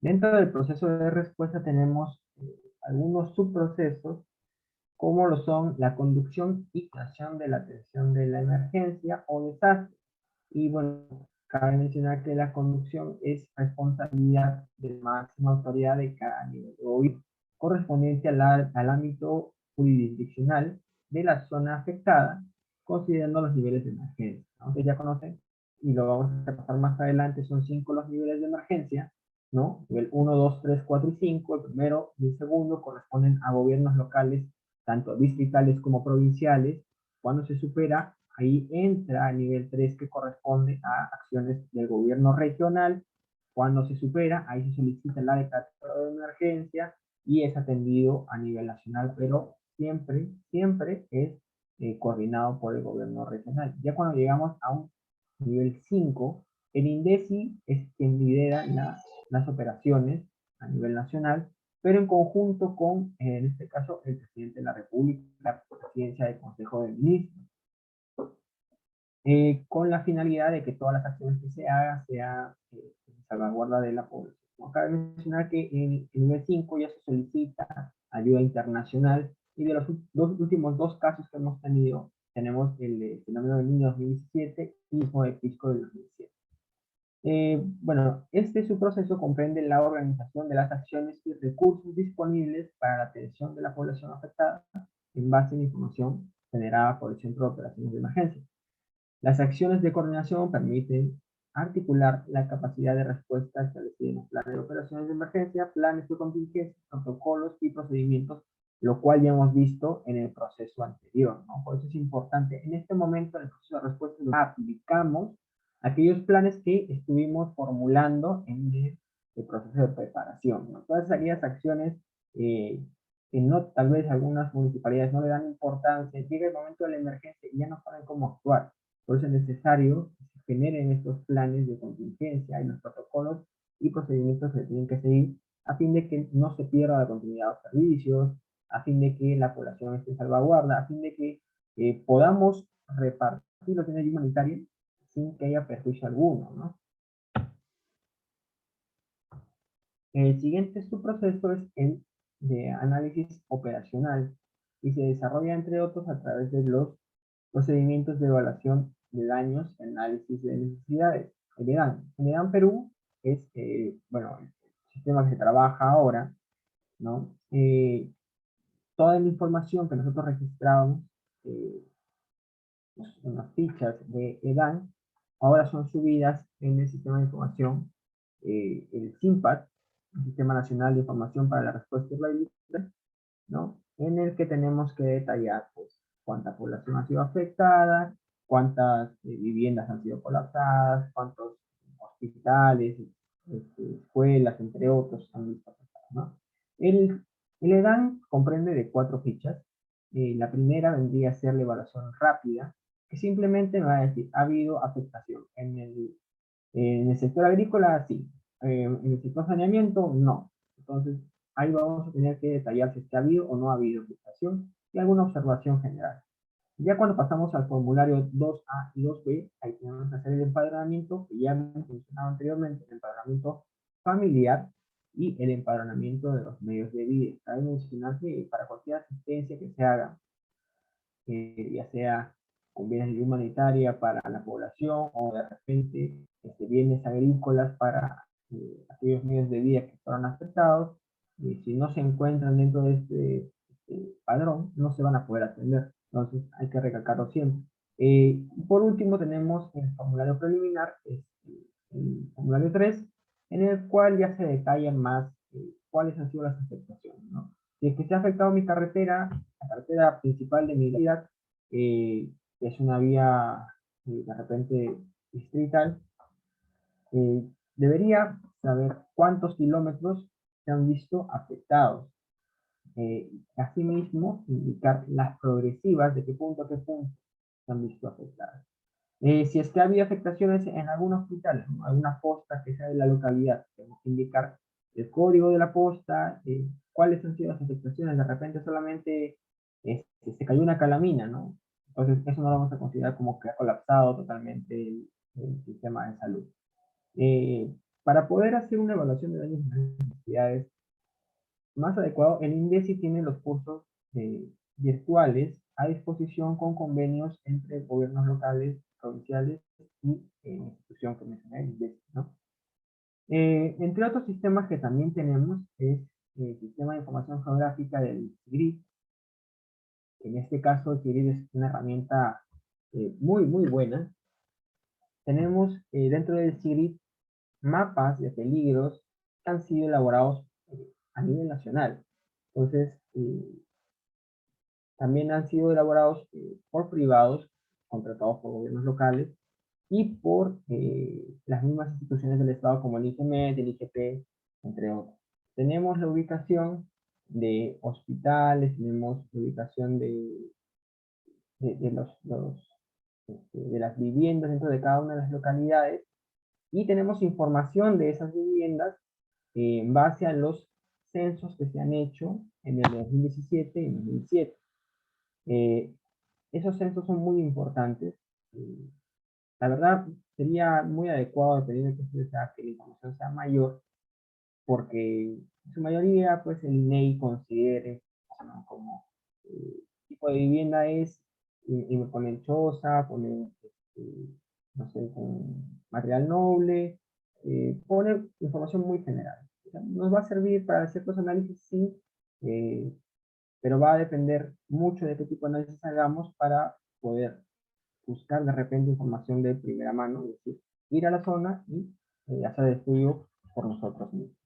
Dentro del proceso de respuesta tenemos algunos subprocesos como lo son la conducción y creación de la atención de la emergencia o desastre. Y bueno, cabe mencionar que la conducción es responsabilidad de la máxima autoridad de cada nivel de gobierno, correspondiente al ámbito jurisdiccional de la zona afectada, considerando los niveles de emergencia. Aunque ya conocen, y lo vamos a pasar más adelante, son 5 los niveles de emergencia, ¿no? Nivel 1, 2, 3, 4 y 5, el primero y el segundo corresponden a gobiernos locales tanto distritales como provinciales. Cuando se supera, ahí entra el nivel 3 que corresponde a acciones del gobierno regional. Cuando se supera, ahí se solicita la declaratoria de emergencia y es atendido a nivel nacional, pero siempre es coordinado por el gobierno regional. Ya cuando llegamos a un nivel 5, el INDECI es quien lidera las operaciones a nivel nacional, pero en conjunto con, en este caso, el presidente de la República, la presidencia del Consejo de Ministros, con la finalidad de que todas las acciones que se hagan sean salvaguarda de la población. Cabe mencionar que en el nivel 5 ya se solicita ayuda internacional, y de los últimos 2 casos que hemos tenido, tenemos el fenómeno del niño 2017 y el de Pisco del 2007. Bueno, su proceso comprende la organización de las acciones y recursos disponibles para la atención de la población afectada en base a la información generada por el Centro de Operaciones de Emergencia. Las acciones de coordinación permiten articular la capacidad de respuesta establecida en los planes de operaciones de emergencia, planes de contingencia, protocolos y procedimientos, lo cual ya hemos visto en el proceso anterior, ¿no? Por eso es importante, en este momento, en el proceso de respuesta, aplicamos aquellos planes que estuvimos formulando en el proceso de preparación, ¿no? Todas aquellas acciones que no, tal vez algunas municipalidades no le dan importancia, llega el momento de la emergencia y ya no saben cómo actuar. Por eso es necesario que se generen estos planes de contingencia y los protocolos y procedimientos que se tienen que seguir a fin de que no se pierda la continuidad de los servicios, a fin de que la población esté en salvaguarda, a fin de que podamos repartir los bienes humanitarios sin que haya perjuicio alguno, ¿no? El siguiente subproceso es el de análisis operacional y se desarrolla, entre otros, a través de los procedimientos de evaluación de daños y análisis de necesidades. El EDAN. El EDAN Perú es, bueno, el sistema que se trabaja ahora, ¿no? Toda la información que nosotros registramos en las fichas de EDAN, ahora son subidas en el sistema de información, el SIMPAT, el Sistema Nacional de Información para la Respuesta y Rehabilitación, ¿no? En el que tenemos que detallar, pues, cuánta población ha sido afectada, cuántas viviendas han sido colapsadas, cuántos hospitales, escuelas, entre otros, han visto afectados, ¿no? El EDAN comprende de 4 fichas. La primera vendría a ser la evaluación rápida, que simplemente me va a decir, ha habido afectación. En el sector agrícola, sí. En el sector saneamiento, no. Entonces, ahí vamos a tener que detallar si es que ha habido o no ha habido afectación y alguna observación general. Ya cuando pasamos al formulario 2A y 2B, ahí tenemos que hacer el empadronamiento, que ya hemos mencionado anteriormente, el empadronamiento familiar y el empadronamiento de los medios de vida. Cabe mencionar que para cualquier asistencia que se haga, ya sea con bienes de humanitaria para la población o de repente bienes agrícolas para aquellos medios de vida que fueron afectados, si no se encuentran dentro de este padrón, no se van a poder atender. Entonces hay que recalcarlo siempre. Por último tenemos el formulario preliminar, el formulario 3, en el cual ya se detallan más cuáles han sido las afectaciones, ¿no? Si es que se ha afectado mi carretera, la carretera principal de mi ciudad, que es una vía de repente distrital, debería saber cuántos kilómetros se han visto afectados. Asimismo, indicar las progresivas de qué punto a qué punto se han visto afectadas. Si es que ha habido afectaciones en algún hospital, ¿no? Alguna posta que sea de la localidad, tenemos que indicar el código de la posta, cuáles han sido las afectaciones, de repente solamente se cayó una calamina, ¿no? Entonces eso no lo vamos a considerar como que ha colapsado totalmente el sistema de salud. Para poder hacer una evaluación de daños y necesidades más adecuado, el INDECI tiene los cursos virtuales a disposición con convenios entre gobiernos locales, provinciales y institución que mencioné, el INDECI, ¿no? Entre otros sistemas que también tenemos es el Sistema de Información Geográfica del CIGRID. En este caso, el CIGRID es una herramienta muy buena. Tenemos dentro del CIGRID mapas de peligros que han sido elaborados a nivel nacional. Entonces, también han sido elaborados por privados, contratados por gobiernos locales, y por las mismas instituciones del Estado como el ICMED, el IGP, entre otros. Tenemos la ubicación de hospitales, tenemos la ubicación de las viviendas dentro de cada una de las localidades, y tenemos información de esas viviendas en base a los censos que se han hecho en el 2017 y 2007. Esos censos son muy importantes. La verdad, sería muy adecuado, dependiendo de que la información sea mayor, porque en su mayoría, pues el INEI considere, ¿no?, como tipo de vivienda es, y me ponen choza, ponen, no sé, con material noble, pone información muy general. O sea, nos va a servir para ciertos análisis, sí, pero va a depender mucho de qué tipo de análisis hagamos para poder buscar de repente información de primera mano, es decir, ir a la zona y hacer el estudio por nosotros mismos.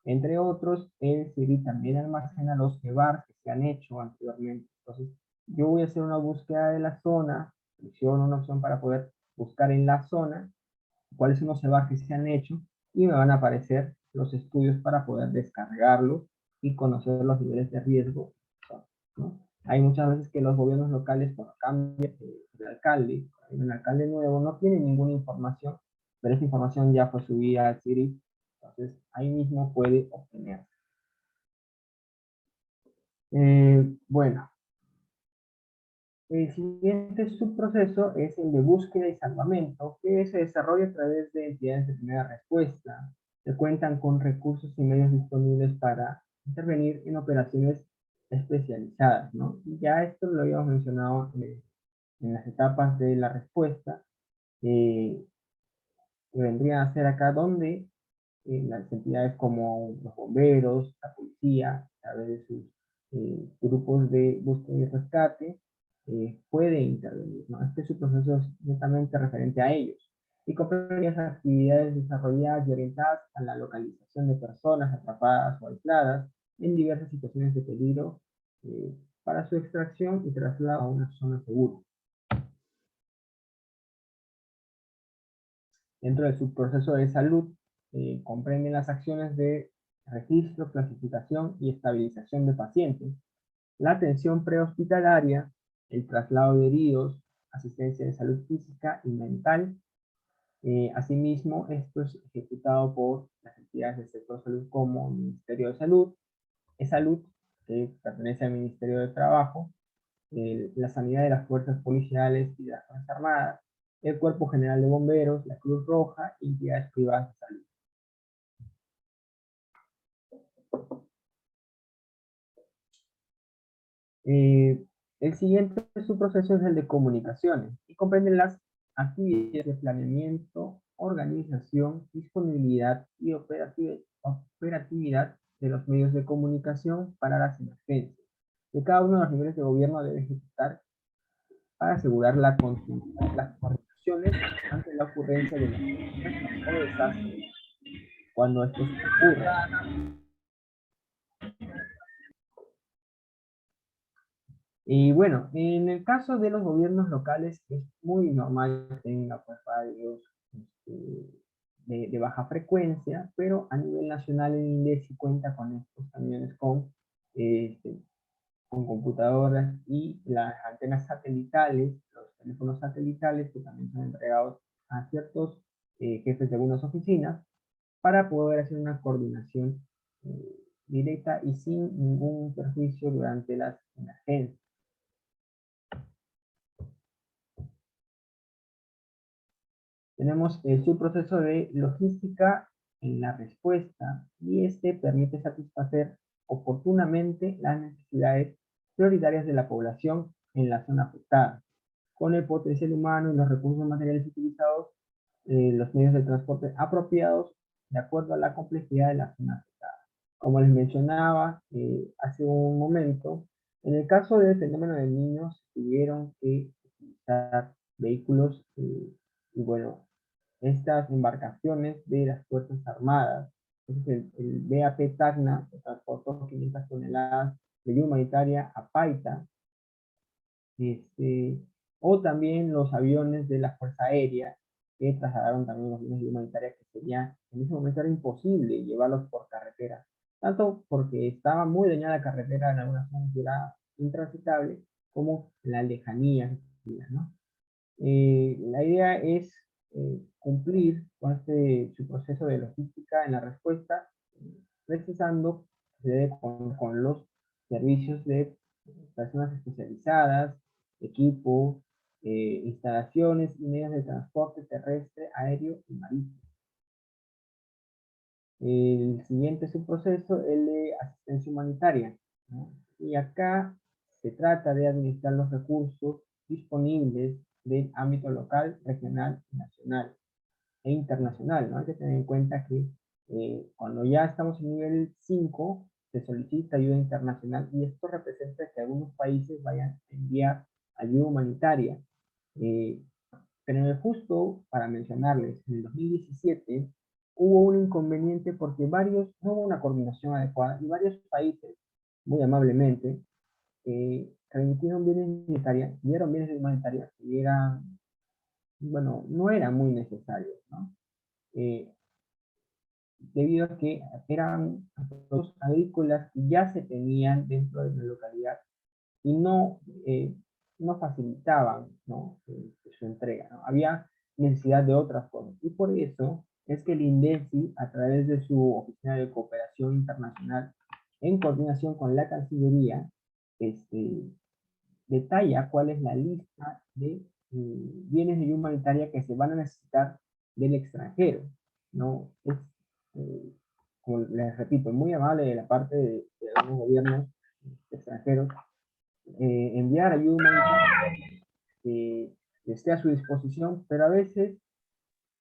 Entre otros, el CIRI también almacena los EVAR que se han hecho anteriormente. Entonces, yo voy a hacer una búsqueda de la zona, selecciono una opción para poder buscar en la zona cuáles son los EVAR que se han hecho y me van a aparecer los estudios para poder descargarlos y conocer los niveles de riesgo, ¿no? Hay muchas veces que los gobiernos locales, cuando cambian de alcalde, hay un alcalde nuevo, no tiene ninguna información, pero esa información ya fue subida al CIRI, entonces ahí mismo puede obtener. Bueno, el siguiente subproceso es el de búsqueda y salvamento, que se desarrolla a través de entidades de primera respuesta, que cuentan con recursos y medios disponibles para intervenir en operaciones especializadas, ¿no? Y ya esto lo habíamos mencionado en las etapas de la respuesta, que vendrían a ser acá donde las entidades como los bomberos, la policía, a través de sus grupos de búsqueda y rescate, puede intervenir, ¿no? Este es su proceso netamente referente a ellos y comprende esas actividades desarrolladas y orientadas a la localización de personas atrapadas o aisladas en diversas situaciones de peligro para su extracción y traslado a una zona segura. Dentro de su proceso de salud, comprenden las acciones de registro, clasificación y estabilización de pacientes, la atención prehospitalaria, el traslado de heridos, asistencia de salud física y mental. Asimismo, esto es ejecutado por las entidades del sector salud como el Ministerio de Salud, E-Salud, que pertenece al Ministerio de Trabajo, la sanidad de las fuerzas policiales y de las fuerzas armadas, el Cuerpo General de Bomberos, la Cruz Roja y entidades privadas de salud. El siguiente subproceso es el de comunicaciones y comprende las actividades de planeamiento, organización, disponibilidad y operatividad de los medios de comunicación para las emergencias, que cada uno de los niveles de gobierno debe ejecutar para asegurar la continuidad de las coordinaciones ante la ocurrencia de emergencias o desastres cuando estos ocurran. Y bueno, en el caso de los gobiernos locales es muy normal que tenga pues radios de baja frecuencia, pero a nivel nacional el INDECI cuenta con estos camiones con computadoras y las antenas satelitales, los teléfonos satelitales que también son entregados a ciertos jefes de algunas oficinas para poder hacer una coordinación directa y sin ningún perjuicio durante las emergencias. Tenemos el subproceso de logística en la respuesta y este permite satisfacer oportunamente las necesidades prioritarias de la población en la zona afectada. Con el potencial humano y los recursos materiales utilizados, los medios de transporte apropiados de acuerdo a la complejidad de la zona afectada. Como les mencionaba hace un momento, en el caso del fenómeno de niños tuvieron que utilizar vehículos y bueno, estas embarcaciones de las Fuerzas Armadas, el BAP Tacna, que transportó 500 toneladas de ayuda humanitaria a Paita, o también los aviones de la Fuerza Aérea, que trasladaron también los aviones de ayuda humanitaria, que sería, en ese momento era imposible llevarlos por carretera, tanto porque estaba muy dañada la carretera en algunas zonas que era intransitable, como la lejanía, ¿no? La idea es cumplir con su proceso de logística en la respuesta, precisando con los servicios de personas especializadas, equipo, instalaciones y medios de transporte terrestre, aéreo y marítimo. El siguiente subproceso es el de asistencia humanitaria, ¿no? Y acá se trata de administrar los recursos disponibles del ámbito local, regional, nacional e internacional, ¿no? Hay que tener en cuenta que cuando ya estamos en nivel 5, se solicita ayuda internacional y esto representa que algunos países vayan a enviar ayuda humanitaria. Pero justo para mencionarles, en el 2017 hubo un inconveniente porque no hubo una coordinación adecuada y varios países, muy amablemente, remitieron bienes humanitarios, dieron bienes humanitarios que eran, bueno, no eran muy necesarios, ¿no? Debido a que eran productos agrícolas que ya se tenían dentro de la localidad y no facilitaban, ¿no? Su entrega, ¿no? Había necesidad de otras cosas. Y por eso es que el INDECI, a través de su Oficina de Cooperación Internacional, en coordinación con la Cancillería, detalla cuál es la lista de bienes de ayuda humanitaria que se van a necesitar del extranjero, ¿no? Es, como les repito, muy amable de la parte de algunos gobiernos extranjeros enviar ayuda humanitaria que esté a su disposición, pero a veces,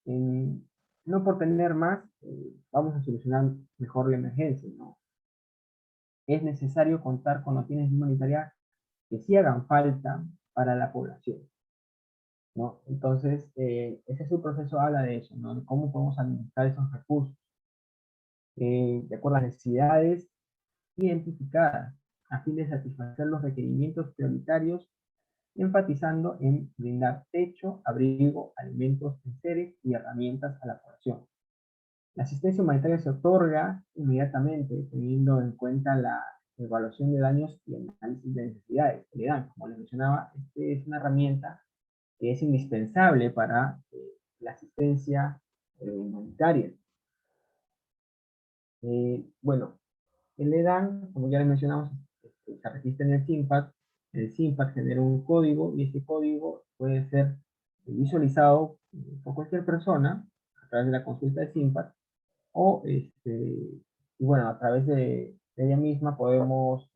no por tener más, vamos a solucionar mejor la emergencia, ¿no? Es necesario contar con los bienes humanitarios que sí hagan falta para la población, ¿no? Entonces, ese subproceso habla de eso, ¿no? De cómo podemos administrar esos recursos, de acuerdo a las necesidades identificadas, a fin de satisfacer los requerimientos prioritarios, enfatizando en brindar techo, abrigo, alimentos, enseres y herramientas a la población. La asistencia humanitaria se otorga inmediatamente, teniendo en cuenta la evaluación de daños y el análisis de necesidades que le dan. Como les mencionaba, es una herramienta que es indispensable para la asistencia humanitaria. Bueno, el EDAN, como ya les mencionamos, se registra en el SINPAD. El SINPAD genera un código y ese código puede ser visualizado por cualquier persona a través de la consulta de SINPAD o, y bueno, a través de ella misma podemos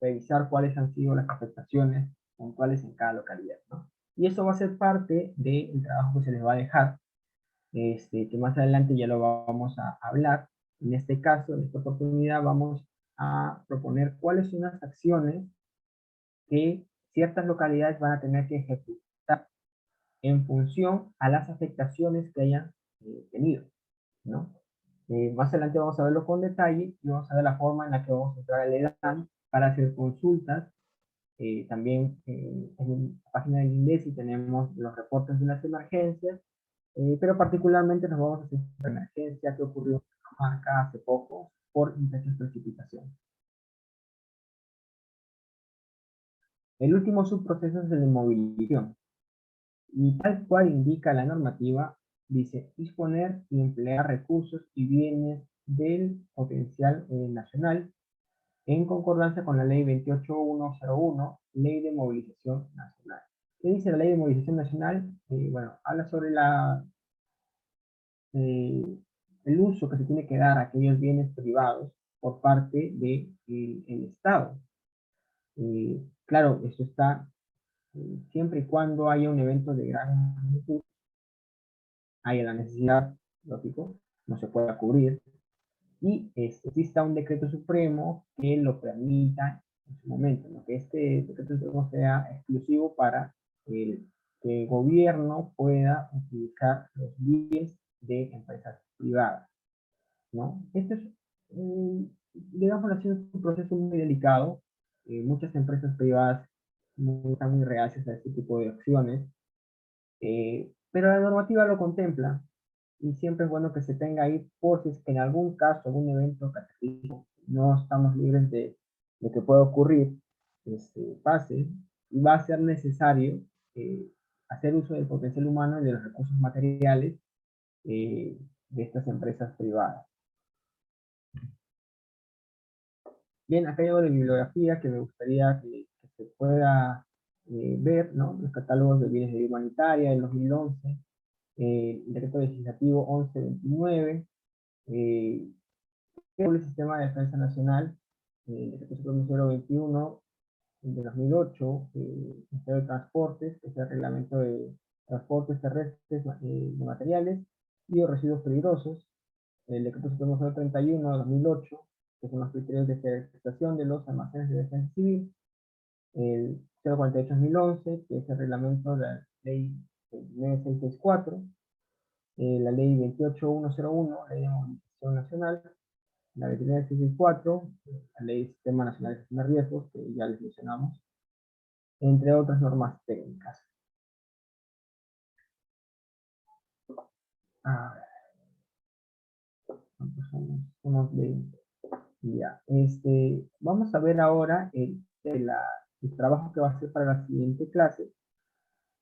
revisar cuáles han sido las afectaciones puntuales en cada localidad, ¿no? Y eso va a ser parte del trabajo que se les va a dejar, que más adelante ya lo vamos a hablar. En este caso, en esta oportunidad, vamos a proponer cuáles son las acciones que ciertas localidades van a tener que ejecutar en función a las afectaciones que hayan tenido, ¿no? Más adelante vamos a verlo con detalle y vamos a ver la forma en la que vamos a entrar al EDAN para hacer consultas. También en la página del INDECI tenemos los reportes de las emergencias, pero particularmente nos vamos a hacer una emergencia que ocurrió en Cajamarca hace poco por intensas precipitaciones. El último subproceso es el de movilización. Y tal cual indica la normativa, dice disponer y emplear recursos y bienes del potencial nacional en concordancia con la ley 28101, ley de movilización nacional. ¿Qué dice la ley de movilización nacional? Bueno, habla sobre el uso que se tiene que dar a aquellos bienes privados por parte del Estado. Claro, esto está siempre y cuando haya un evento de gran magnitud, haya la necesidad, lógico, no se pueda cubrir, y exista un decreto supremo que lo permita en su momento, ¿no? Que este decreto supremo sea exclusivo para que el gobierno pueda utilizar los bienes de empresas privadas, ¿no? Este es, digamos así, un proceso muy delicado. Muchas empresas privadas están muy reacias a este tipo de acciones, pero la normativa lo contempla y siempre es bueno que se tenga ahí por si es que en algún caso, algún evento cataclísmico, no estamos libres de que pueda ocurrir, pase, y va a ser necesario hacer uso del potencial humano y de los recursos materiales de estas empresas privadas. Bien, acá hay algo de bibliografía que me gustaría que se pueda ver, ¿no? Los catálogos de bienes de ayuda humanitaria del 2011, el decreto legislativo 1129, el sistema de defensa nacional, el decreto supremo 021 de 2008, el Ministerio de Transportes, que es el reglamento de transportes terrestres de materiales y de residuos peligrosos, el decreto supremo 031 de 2008, que son los criterios de jerarquización de los almacenes de defensa civil, el 048/2011, que es el reglamento de la ley 9664, la ley 28101, ley de movilización nacional, la 29664, la ley del Sistema Nacional de Gestión de Riesgos, que ya les mencionamos, entre otras normas técnicas. A ver, ¿cuántos somos? Somos 20. Ya, vamos a ver ahora el trabajo que va a hacer para la siguiente clase,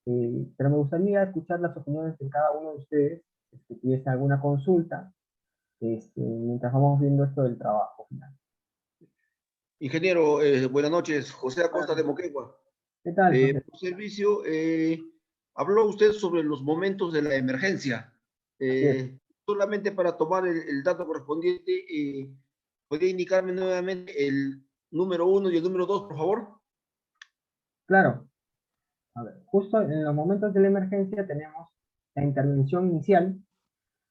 pero me gustaría escuchar las opiniones de cada uno de ustedes, si tuviese alguna consulta, mientras vamos viendo esto del trabajo final. Ingeniero, buenas noches. José Acosta de Moquegua. ¿Qué tal, José? Por servicio, habló usted sobre los momentos de la emergencia. Así es. Solamente para tomar el dato correspondiente, ¿podría indicarme nuevamente el número 1 y el número 2, por favor? Claro. A ver, justo en los momentos de la emergencia tenemos la intervención inicial,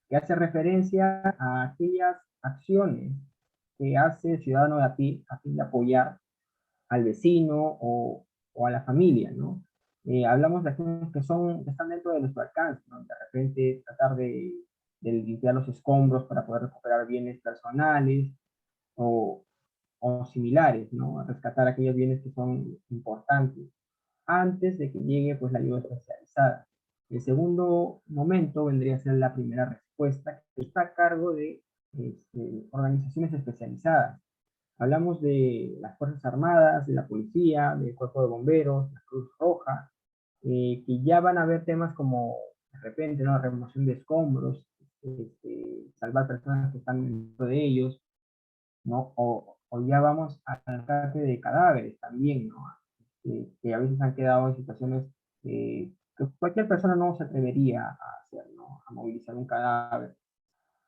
que hace referencia a aquellas acciones que hace el ciudadano de a fin de apoyar al vecino o a la familia, ¿no? Hablamos de acciones que están dentro de nuestro alcance, ¿no? De repente tratar de limpiar los escombros para poder recuperar bienes personales o, o similares, ¿no? Rescatar aquellos bienes que son importantes antes de que llegue pues la ayuda especializada. El segundo momento vendría a ser la primera respuesta, que está a cargo de organizaciones especializadas. Hablamos de las Fuerzas Armadas, de la Policía, del Cuerpo de Bomberos, la Cruz Roja, que ya van a ver temas como, de repente, ¿no? Remoción de escombros, salvar personas que están dentro de ellos, ¿no? O ya vamos al rescate de cadáveres también, ¿no? Que a veces han quedado en situaciones que cualquier persona no se atrevería a hacer, ¿no? A movilizar un cadáver.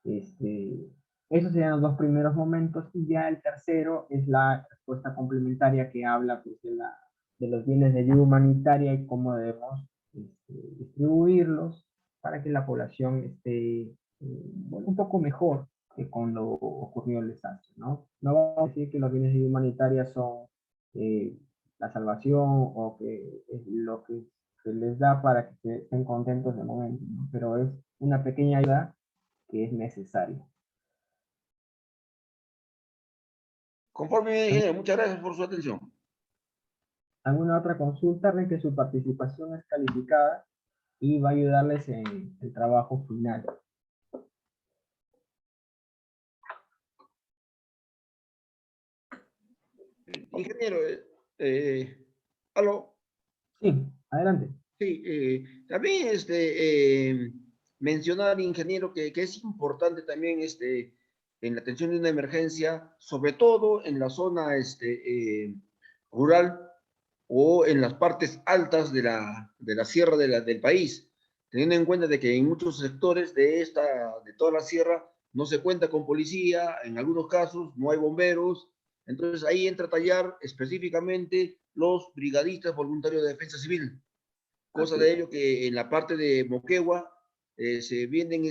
Esos serían los dos primeros momentos, y ya el tercero es la respuesta complementaria que habla pues, de los bienes de ayuda humanitaria y cómo debemos distribuirlos para que la población esté bueno, un poco mejor que cuando ocurrió el desastre, ¿no? No vamos a decir que los bienes de ayuda humanitaria son la salvación o que es lo que se les da para que estén contentos de momento, ¿no? Pero es una pequeña ayuda que es necesaria. Conforme, ingeniero, muchas gracias por su atención. ¿Alguna otra consulta? Ven que su participación es calificada y va a ayudarles en el trabajo final. Ingeniero, aló. Sí, adelante. Sí, también mencionar, ingeniero, que es importante también en la atención de una emergencia, sobre todo en la zona rural o en las partes altas de la sierra del país, teniendo en cuenta de que en muchos sectores de toda la sierra no se cuenta con policía, en algunos casos no hay bomberos, entonces ahí entra a tallar específicamente los brigadistas voluntarios de defensa civil. Cosa Así de es. ello que en la parte de Moquegua se vienen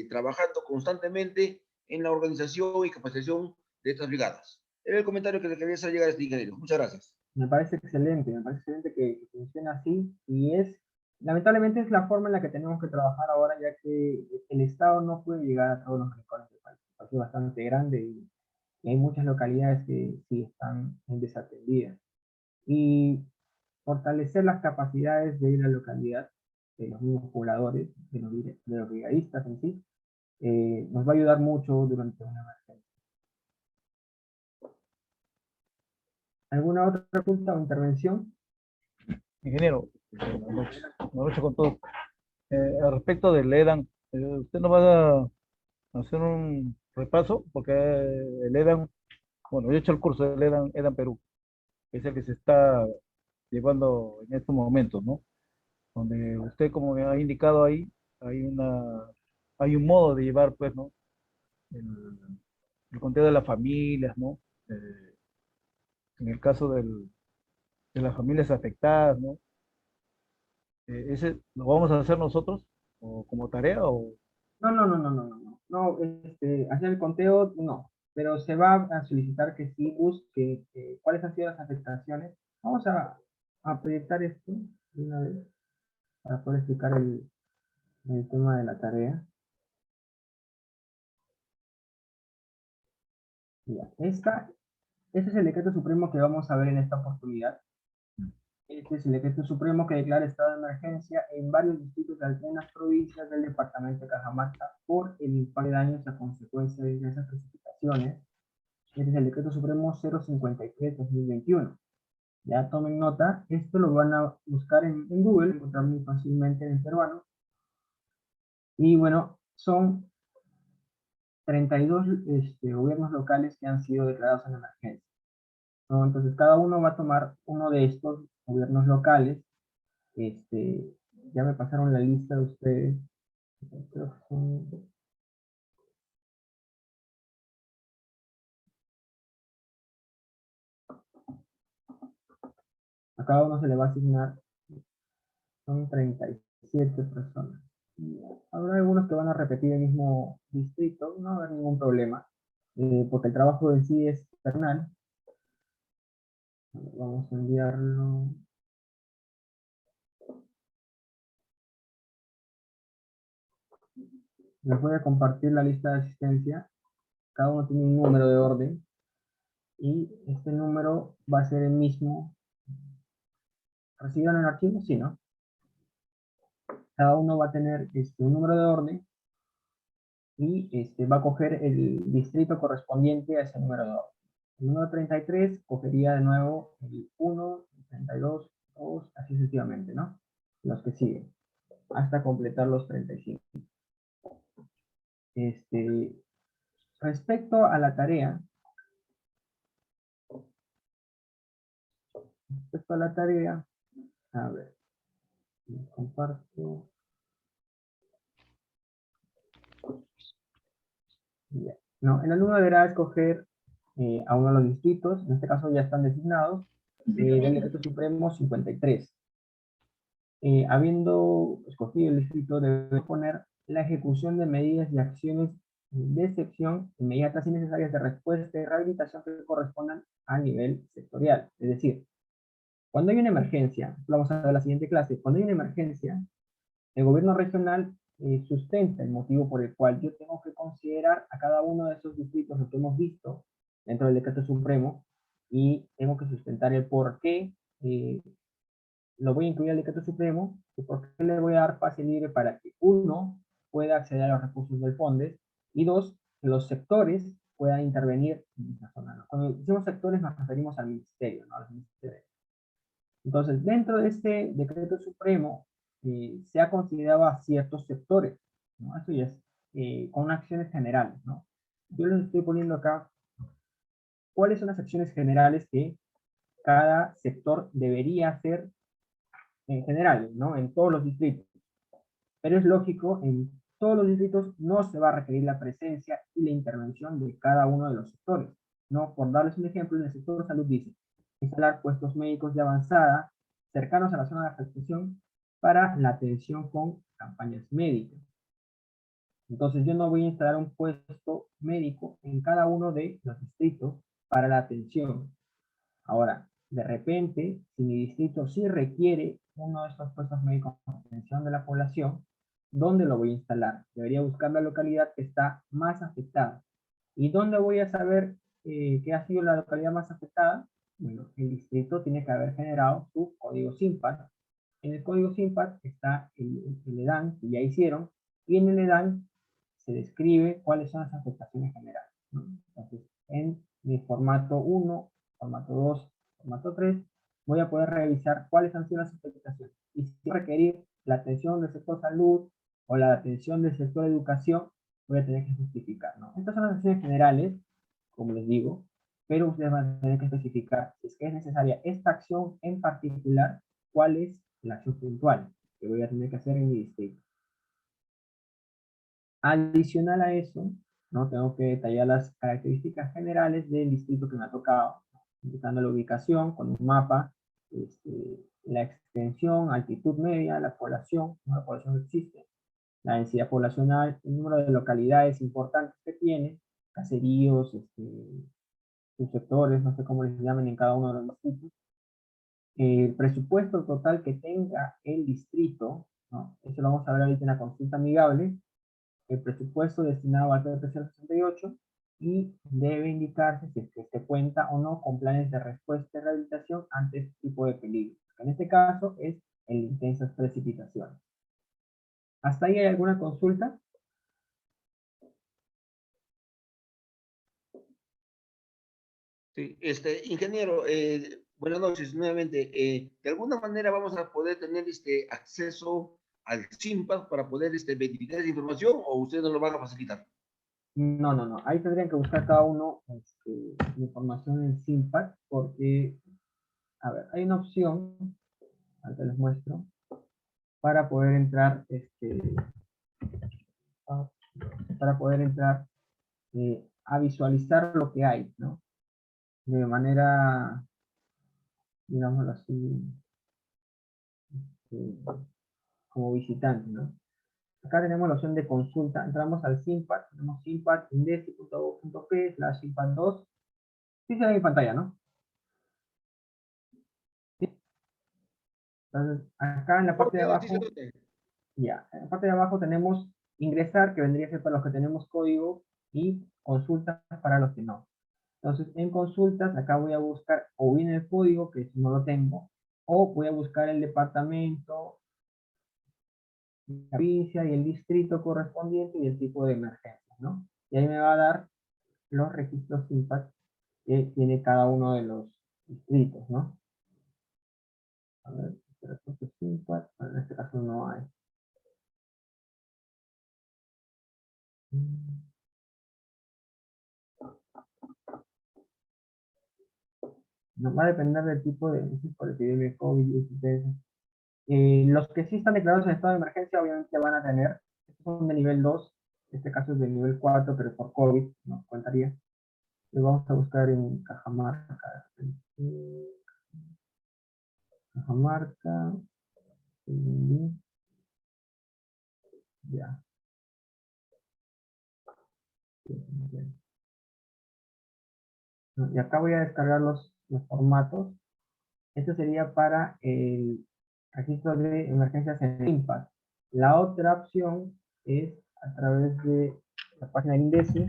trabajando constantemente en la organización y capacitación de estas brigadas. Era el comentario que le quería hacer llegar a este ingeniero. Muchas gracias. Me parece excelente que funcione así, y lamentablemente es la forma en la que tenemos que trabajar ahora, ya que el Estado no puede llegar a todos los rincones del país. El país es bastante grande y hay muchas localidades que sí están desatendidas. Y fortalecer las capacidades de la localidad, de los mismos pobladores, de los brigadistas en sí, nos va a ayudar mucho durante una emergencia. ¿Alguna otra pregunta o intervención? Ingeniero, buenas noches con todos. Al respecto del EDAN, ¿usted nos va a hacer un repaso? Porque el EDAN, bueno, yo he hecho el curso del EDAN Perú, que es el que se está llevando en estos momentos, ¿no? Donde usted, como me ha indicado ahí, hay un modo de llevar, pues, ¿no? El, el conteo de las familias, ¿no? En el caso de las familias afectadas, ¿no? ¿Ese lo vamos a hacer nosotros o como tarea o No, no, no, no, no, no, no, hacer el conteo, no. pero se va a solicitar que sí busque cuáles han sido las afectaciones. Vamos a proyectar esto de una vez para poder explicar el tema de la tarea. Ya, este es el decreto supremo que vamos a ver en esta oportunidad. Este es el decreto supremo que declara estado de emergencia en varios distritos de algunas provincias del departamento de Cajamarca por el impacto de daños a consecuencia de esas precipitaciones. Este es el decreto supremo 053-2021. Ya tomen nota, esto lo van a buscar en Google, encontrar muy fácilmente en peruano. Y bueno, son 32 gobiernos locales que han sido declarados en emergencia, ¿no? Entonces cada uno va a tomar uno de estos gobiernos locales. Ya me pasaron la lista de ustedes. Creo que son... A cada uno se le va a asignar, son 37 personas. Habrá algunos que van a repetir el mismo distrito, no va a haber ningún problema, porque el trabajo en sí es personal. Vamos a enviarlo. Les voy a compartir la lista de asistencia. Cada uno tiene un número de orden y este número va a ser el mismo. ¿Reciben el archivo? Sí, ¿no? Cada uno va a tener un número de orden y va a coger el distrito correspondiente a ese número de orden. El número 33 cogería de nuevo el 1, el 32, 2, así sucesivamente, ¿no? Los que siguen, hasta completar los 35. Respecto a la tarea, a ver, comparto. Ya. No, el alumno deberá escoger a uno de los distritos, en este caso ya están designados, del decreto supremo 53. Habiendo escogido el distrito, debe poner la ejecución de medidas y acciones de excepción inmediatas y necesarias de respuesta y rehabilitación que correspondan a nivel sectorial. Es decir, cuando hay una emergencia, lo vamos a ver en la siguiente clase, cuando hay una emergencia, el gobierno regional sustenta el motivo por el cual yo tengo que considerar a cada uno de esos distritos, lo que hemos visto dentro del decreto supremo, y tengo que sustentar el por qué lo voy a incluir al decreto supremo, y por qué le voy a dar pase libre para que uno pueda acceder a los recursos del FONDES, y dos, que los sectores puedan intervenir en esa zona, ¿no? Cuando decimos sectores nos referimos al ministerio, ¿no? Al ministerio. Entonces, dentro de este decreto supremo, se ha considerado a ciertos sectores, ¿no? Eso ya es con acciones generales, ¿no? Yo les estoy poniendo acá cuáles son las acciones generales que cada sector debería hacer en general, ¿no? En todos los distritos. Pero es lógico, en todos los distritos no se va a requerir la presencia y la intervención de cada uno de los sectores, ¿no? Por darles un ejemplo, en el sector de salud dice, instalar puestos médicos de avanzada cercanos a la zona de afectación para la atención con campañas médicas. Entonces yo no voy a instalar un puesto médico en cada uno de los distritos para la atención. Ahora, de repente, si mi distrito sí requiere uno de estos puestos médicos de atención de la población, ¿dónde lo voy a instalar? Debería buscar la localidad que está más afectada. ¿Y dónde voy a saber qué ha sido la localidad más afectada? Bueno, el distrito tiene que haber generado su código SINPAD. En el código SINPAD está el EDAN, que ya hicieron, y en el EDAN se describe cuáles son las afectaciones generales, ¿no? Entonces, en mi formato 1, formato 2, formato 3, voy a poder revisar cuáles han sido las afectaciones. Y si requerir la atención del sector salud o la atención del sector educación, voy a tener que justificar, ¿no? Estas son las acciones generales, como les digo, pero ustedes van a tener que especificar si es que es necesaria esta acción en particular, cuál es la acción puntual que voy a tener que hacer en mi distrito. Adicional a eso, ¿no? Tengo que detallar las características generales del distrito que me ha tocado, indicando la ubicación con un mapa, la extensión, altitud media, la población, ¿no? La población que existe, la densidad poblacional, el número de localidades importantes que tiene, caseríos, subsectores, no sé cómo les llamen en cada uno de los distritos. El presupuesto total que tenga el distrito, ¿no? Eso lo vamos a ver ahorita en la consulta amigable, el presupuesto destinado al PPC 68 y debe indicarse si es que se cuenta o no con planes de respuesta y rehabilitación ante este tipo de peligros. En este caso es el intensas precipitaciones. ¿Hasta ahí hay alguna consulta? Sí, ingeniero, buenas noches nuevamente. ¿De alguna manera vamos a poder tener acceso al SIMPAD para poder verificar esa información o ustedes nos lo van a facilitar? No, no, no. Ahí tendrían que buscar cada uno información en SIMPAD porque, a ver, hay una opción, ahorita les muestro, para poder entrar, para poder entrar a visualizar lo que hay, ¿no? De manera, digámoslo así, eh, como visitante, ¿no? Acá tenemos la opción de consulta, entramos al SIMPAD, tenemos simpad.indesi.gov.p/simpad2. Sí se ve en mi pantalla, ¿no? ¿Sí? Entonces, acá en la parte de Sí, sí, abajo, ya, en la parte de abajo tenemos ingresar, que vendría a ser para los que tenemos código, y consultas para los que no. Entonces, en consultas, acá voy a buscar o bien el código, que si no lo tengo, o voy a buscar el departamento, la provincia y el distrito correspondiente y el tipo de emergencia, ¿no? Y ahí me va a dar los registros impact que tiene cada uno de los distritos, ¿no? A ver, registros impact, en este caso no hay. No va a depender del tipo de por epidemia de COVID-19. Los que sí están declarados en estado de emergencia obviamente van a tener, estos son de nivel 2, en este caso es de nivel 4, pero por COVID, no contaría. Y vamos a buscar en Cajamarca. Cajamarca, ya. Y acá voy a descargar los formatos. Esto sería para el registro de emergencias en IMPAS. La otra opción es a través de la página de INDECI,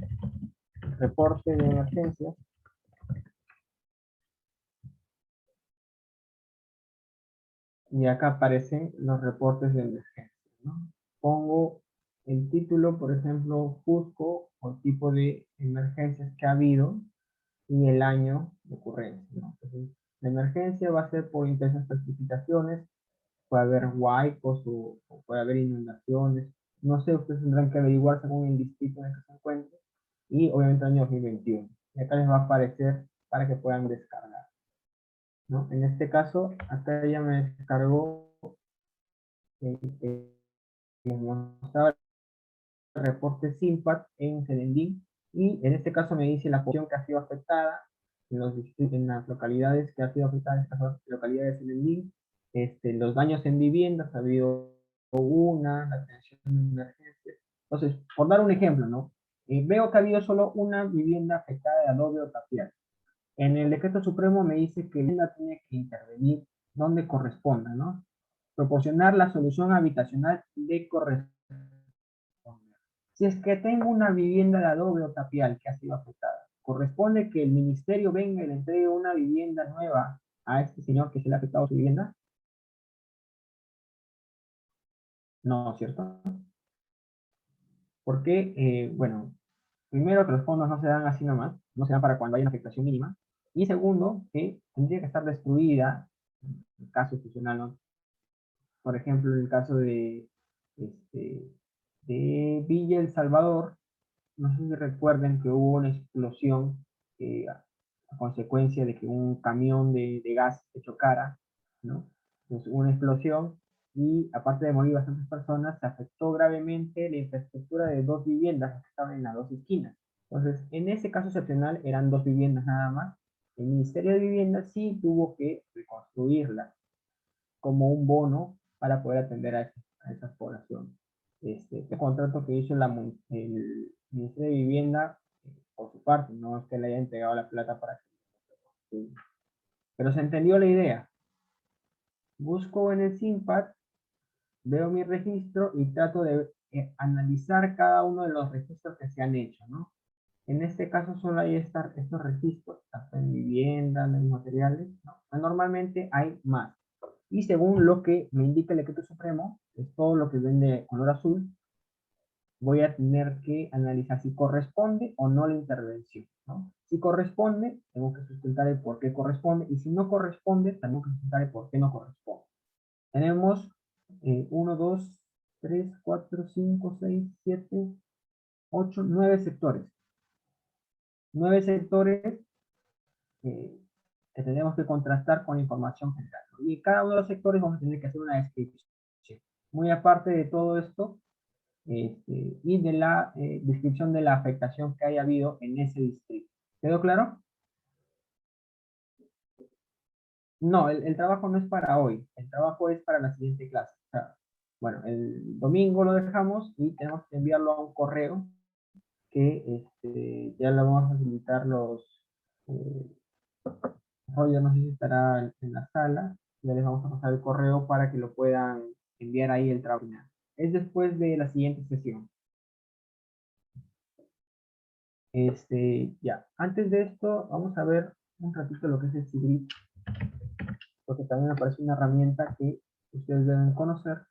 reporte de emergencias. Y acá aparecen los reportes de emergencia, ¿no? Pongo el título, por ejemplo, Cusco, o el tipo de emergencias que ha habido y el año de ocurrencia, ¿no? Entonces, la emergencia va a ser por intensas precipitaciones, puede haber huaicos o puede haber inundaciones, no sé, ustedes tendrán que averiguar según el distrito en el que se encuentre, y obviamente el año 2021. Y acá les va a aparecer para que puedan descargar, ¿no? En este caso, acá ya me descargó les mostraba el reporte SIMPAD en Selendín, y en este caso me dice la población que ha sido afectada en las localidades que ha sido afectada, en estas localidades de Selendín, los daños en viviendas, ha habido la atención de emergencia. Entonces, por dar un ejemplo, ¿no? Veo que ha habido solo una vivienda afectada de adobe o tapial. En el decreto supremo me dice que la vivienda tiene que intervenir donde corresponda, ¿no? Proporcionar la solución habitacional de correspondencia. Si es que tengo una vivienda de adobe o tapial que ha sido afectada, ¿corresponde que el ministerio venga y le entregue una vivienda nueva a este señor que se le ha afectado su vivienda? No, ¿cierto? Porque, bueno, primero que los fondos no se dan así nomás, no se dan para cuando hay una afectación mínima, y segundo, que tendría que estar destruida, en el caso institucional, ¿no? Por ejemplo, en el caso este, de Villa El Salvador, no sé si recuerden que hubo una explosión a consecuencia de que un camión de gas se chocara, ¿no? Entonces hubo una explosión y aparte de morir bastantes personas, se afectó gravemente la infraestructura de dos viviendas que estaban en las dos esquinas. Entonces, en ese caso excepcional eran dos viviendas nada más. El Ministerio de Vivienda sí tuvo que reconstruirlas como un bono para poder atender a esas poblaciones. Este contrato que hizo el Ministerio de Vivienda por su parte, no es que le haya entregado la plata para que... Pero se entendió la idea. Busco en el SIMPAD, veo mi registro y trato de analizar cada uno de los registros que se han hecho, ¿no? En este caso solo hay estos registros, tanto en vivienda, en materiales, ¿no? Normalmente hay más. Y según lo que me indica el decreto supremo, es todo lo que ven de color azul, voy a tener que analizar si corresponde o no la intervención, ¿no? Si corresponde, tengo que sustentar el por qué corresponde, y si no corresponde, tengo que sustentar el por qué no corresponde. Tenemos 1, 2, 3, 4, 5, 6, 7, 8, 9 sectores. 9 sectores que tenemos que contrastar con información general, ¿no? Y cada uno de los sectores vamos a tener que hacer una descripción. Muy aparte de todo esto, y de la descripción de la afectación que haya habido en ese distrito. ¿Quedó claro? No, el trabajo no es para hoy, el trabajo es para la siguiente clase. O sea, bueno, el domingo lo dejamos y tenemos que enviarlo a un correo que ya lo vamos a facilitar los... Roger no sé si estará en la sala, ya les vamos a pasar el correo para que lo puedan enviar ahí el trabajo. Es después de la siguiente sesión. Ya, antes de esto, vamos a ver un ratito lo que es el CIGRID, porque también me parece una herramienta que ustedes deben conocer.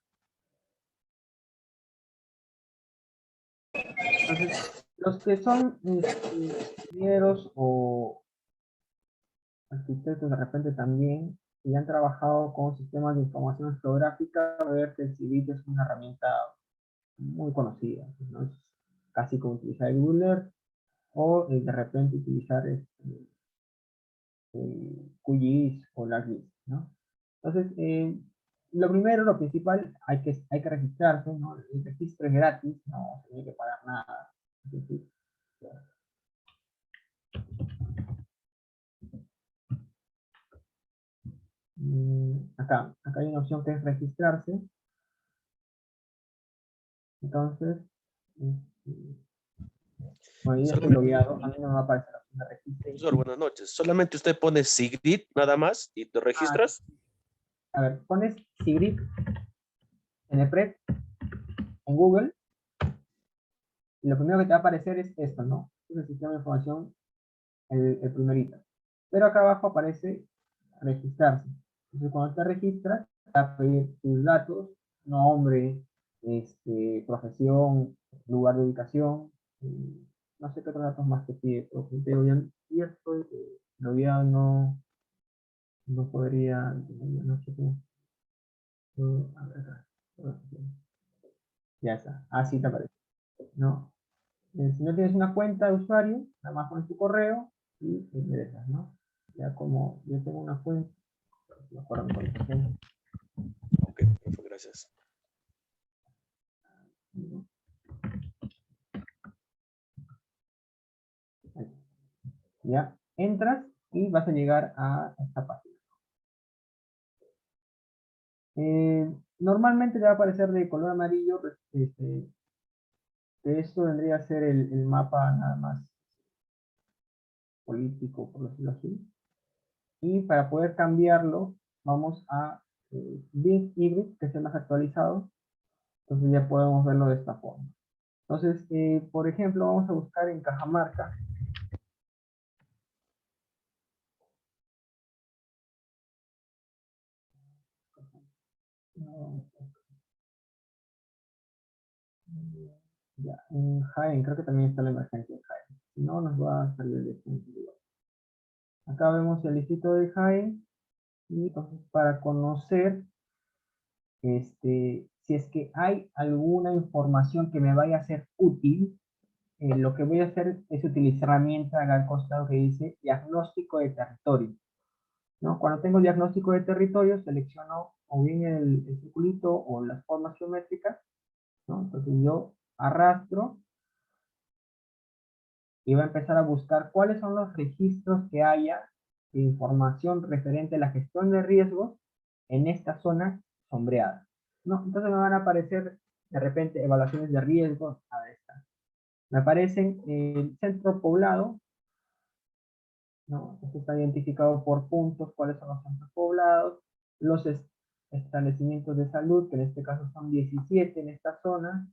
Entonces, los que son ingenieros o arquitectos de repente también, y han trabajado con sistemas de información geográfica, van a ver que el CIGRID es una herramienta muy conocida, ¿no? Es casi como utilizar el Google Earth, o de repente utilizar QGIS o LARGIS, ¿no? Entonces, lo primero, lo principal, hay que registrarse, ¿no? El registro es gratis, no se tiene que pagar nada. Acá hay una opción que es registrarse. Entonces, bueno, yo ya estoy logueado, a mí no me va a aparecer la opción de registro. Profesor, buenas noches. Solamente usted pone SIGRID nada más y te registras. A ver, pones SIGRID en EPRED en Google y lo primero que te va a aparecer es esto, ¿no? Es el sistema de información, el primerito. Pero acá abajo aparece registrarse. Entonces cuando te registras, te va a pedir tus datos, nombre, profesión, lugar de ubicación, no sé qué otros datos más te pide, pero ya estoy logueado, no podría, no sé cómo. A ver, acá. Ya está, así te aparece, ¿no? Si no tienes una cuenta de usuario, nada más pones tu correo y ingresas, ¿no? Ya como yo tengo una cuenta, mejor mi contraseña. Ok, profe, gracias. Ya entras y vas a llegar a esta página. Normalmente te va a aparecer de color amarillo, que esto vendría a ser el mapa nada más político, por decirlo así. Y para poder cambiarlo, vamos a Bing Hybrid, que es el más actualizado. Entonces ya podemos verlo de esta forma. Entonces, por ejemplo, vamos a buscar en Cajamarca. Ya, en Jaén, creo que también está la emergencia en Jaén. Si no, nos va a salir de este lugar. Acá vemos el distrito de Jaén. Y entonces, para conocer si es que hay alguna información que me vaya a ser útil, lo que voy a hacer es utilizar la herramienta acá al costado que dice diagnóstico de territorio, ¿no? Cuando tengo el diagnóstico de territorio, selecciono o bien el circulito o las formas geométricas, ¿no? Entonces yo arrastro y voy a empezar a buscar cuáles son los registros que haya de información referente a la gestión de riesgos en esta zona sombreada, ¿no? Entonces me van a aparecer de repente evaluaciones de riesgos, a ver, Me aparecen el centro poblado, ¿no? Esto está identificado por puntos, cuáles son los centros poblados, los establecimientos de salud, que en este caso son 17 en esta zona,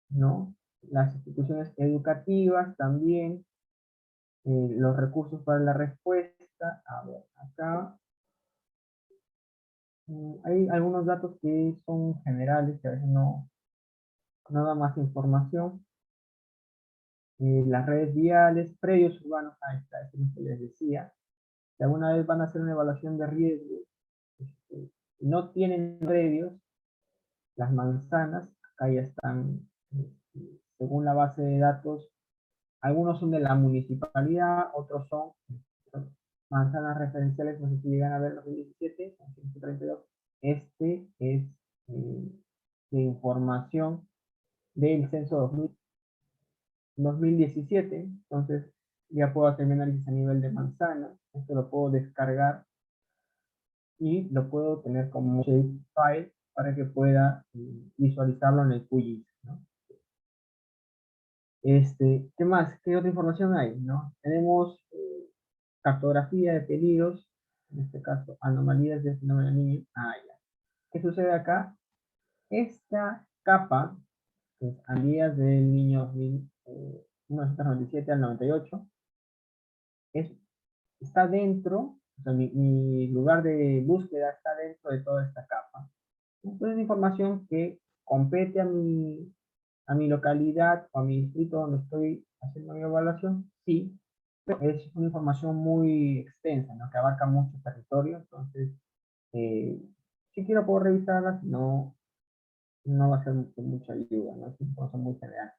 ¿no? Las instituciones educativas también, los recursos para la respuesta. A ver, acá hay algunos datos que son generales, que a veces no da más información. Las redes viales, predios urbanos, ahí está, eso es lo que les decía. Si alguna vez van a hacer una evaluación de riesgo, no tienen predios, las manzanas, acá ya están, según la base de datos, algunos son de la municipalidad, otros son manzanas referenciales, no sé si llegan a ver los 2017, 132. Este es de información del censo 2017, entonces ya puedo hacer mi análisis a nivel de manzana, esto lo puedo descargar y lo puedo tener como shapefile para que pueda visualizarlo en el QGIS, ¿no? ¿Qué más? ¿Qué otra información hay? ¿No? Tenemos cartografía de peligros, en este caso anomalías del fenómeno niño. Ya. ¿Qué sucede acá? Esta capa, que es Anomalías del niño 1997 al 98, está dentro, o sea, mi lugar de búsqueda está dentro de toda esta capa. Entonces es información que compete a mi localidad o a mi distrito donde estoy haciendo mi evaluación, sí, pero es una información muy extensa, ¿no? Que abarca mucho territorio, entonces, si quiero puedo revisarla, si no, no va a ser de mucha ayuda, ¿no? Es una información muy general.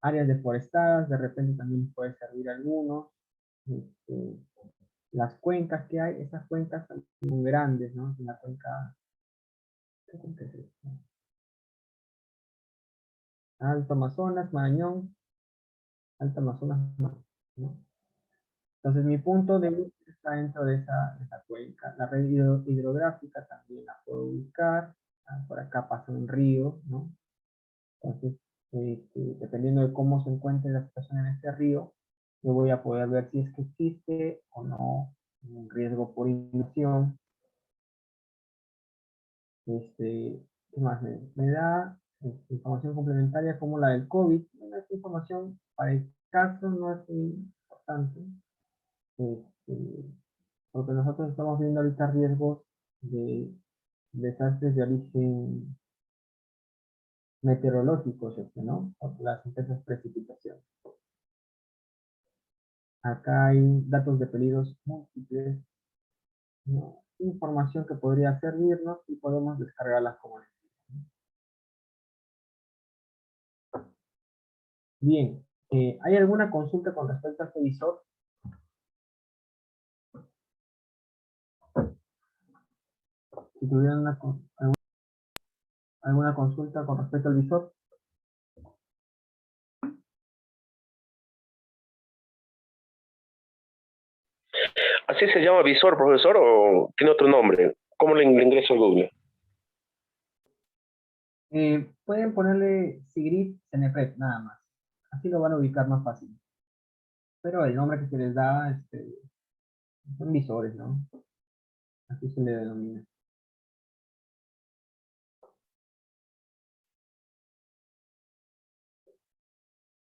Áreas deforestadas, de repente también puede servir algunos. Las cuencas que hay, esas cuencas son muy grandes, ¿no? La cuenca, ¿qué cuenca es esta? Alto Amazonas, Marañón, Alto Amazonas, ¿no? Entonces mi punto de vista está dentro de esa cuenca. La red hidrográfica también la puedo ubicar. Por acá pasa un río, ¿no? Entonces, dependiendo de cómo se encuentre la situación en este río, yo voy a poder ver si es que existe o no un riesgo por inundación. ¿Qué más me da? Información complementaria como la del COVID. Bueno, esta información para el caso no es muy importante, porque nosotros estamos viendo ahorita riesgos de desastres de origen meteorológicos, ¿no? Por las intensas precipitaciones. Acá hay datos de peligros múltiples, ¿no? Información que podría servirnos y podemos descargarlas como necesitamos. Bien, ¿hay alguna consulta con respecto a este visor? Si tuvieran alguna consulta con respecto al visor. ¿Así se llama visor, profesor, o tiene otro nombre? ¿Cómo le ingreso a Google? Pueden ponerle Sigrid Cenefret, nada más. Así lo van a ubicar más fácil. Pero el nombre que se les da, son visores, ¿no? Así se le denomina.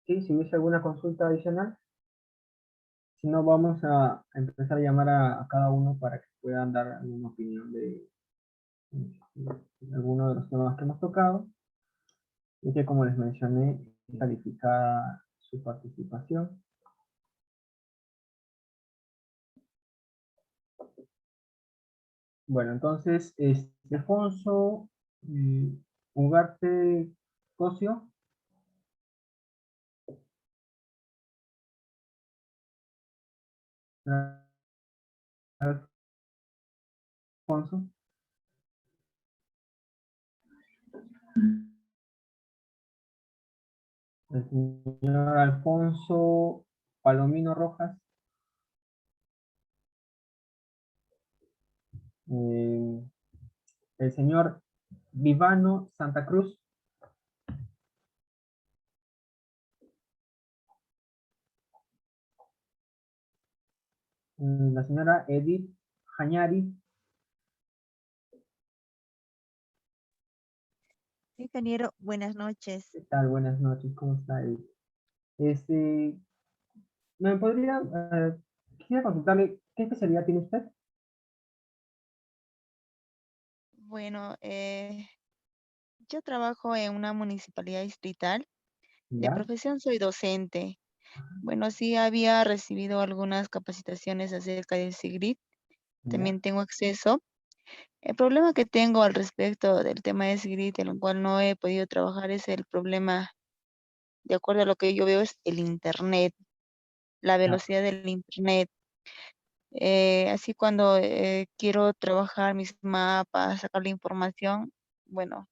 Sí, si hubiese alguna consulta adicional. Si no, vamos a empezar a llamar a cada uno para que puedan dar alguna opinión de alguno de los temas que hemos tocado. Y que, como les mencioné, calificada su participación. Bueno, entonces, Alfonso Ugarte Cosio. Alfonso. El señor Alfonso Palomino Rojas. El señor Vivano Santa Cruz. La señora Edith Jañari. Ingeniero, buenas noches. ¿Qué tal? Buenas noches, ¿cómo está Edith? Este, ¿me podría, quisiera consultarle, ¿qué especialidad tiene usted? Bueno, yo trabajo en una municipalidad distrital. De ¿Ya? profesión soy docente. Bueno, sí había recibido algunas capacitaciones acerca del SIGRID. ¿Ya? También tengo acceso. El problema que tengo al respecto del tema de SIGRID, en el cual no he podido trabajar, es el problema, de acuerdo a lo que yo veo, es el Internet, la Ya. velocidad del Internet. Así cuando quiero trabajar mis mapas, sacar la información, bueno,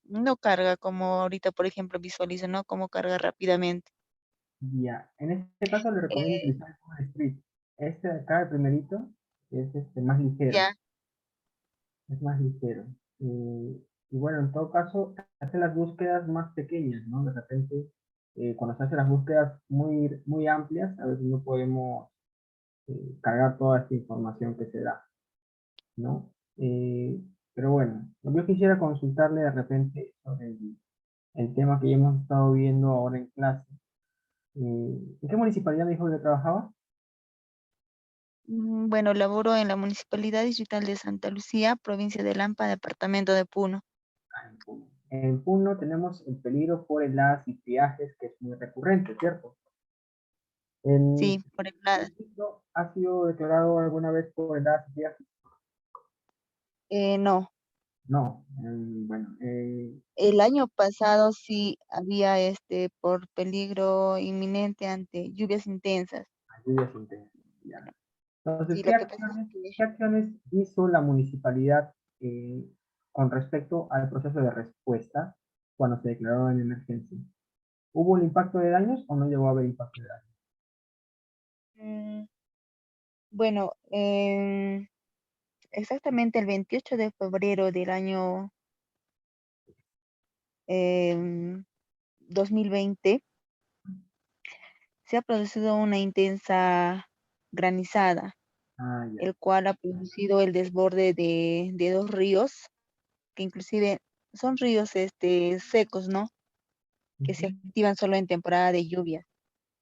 no carga como ahorita, por ejemplo, visualizo, ¿no? Cómo carga rápidamente. Ya. En este caso le recomiendo Eh, utilizar el Google Street. Este de acá, el primerito, es más ligero. ya, Es más ligero. Y bueno, en todo caso, hace las búsquedas más pequeñas, ¿no? De repente, cuando se hacen las búsquedas muy amplias, a veces no podemos cargar toda esta información que se da, ¿no? Pero bueno, yo quisiera consultarle de repente sobre el tema que ya hemos estado viendo ahora en clase. ¿En qué municipalidad me dijo que trabajaba? bueno, laboro en la Municipalidad Distrital de Santa Lucía, provincia de Lampa, departamento de Puno. En Puno. En Puno tenemos el peligro por heladas y viajes, que es muy recurrente, ¿cierto? Sí, por el lado. ¿Esto ha sido declarado alguna vez por heladas y viajes? No, No. Bueno, el año pasado sí había por peligro inminente ante lluvias intensas. lluvias intensas. Ya. Entonces, Sí, lo que pasa es que qué acciones hizo la municipalidad con respecto al proceso de respuesta cuando se declaró en emergencia? ¿Hubo un impacto de daños o no llegó a haber impacto de daños? mm, bueno, exactamente el 28 de febrero del año em, 2020 se ha producido una intensa granizada, Ah, ya. el cual ha producido el desborde de dos ríos, que inclusive son ríos secos, ¿no? Que se Ujú. activan solo en temporada de lluvia.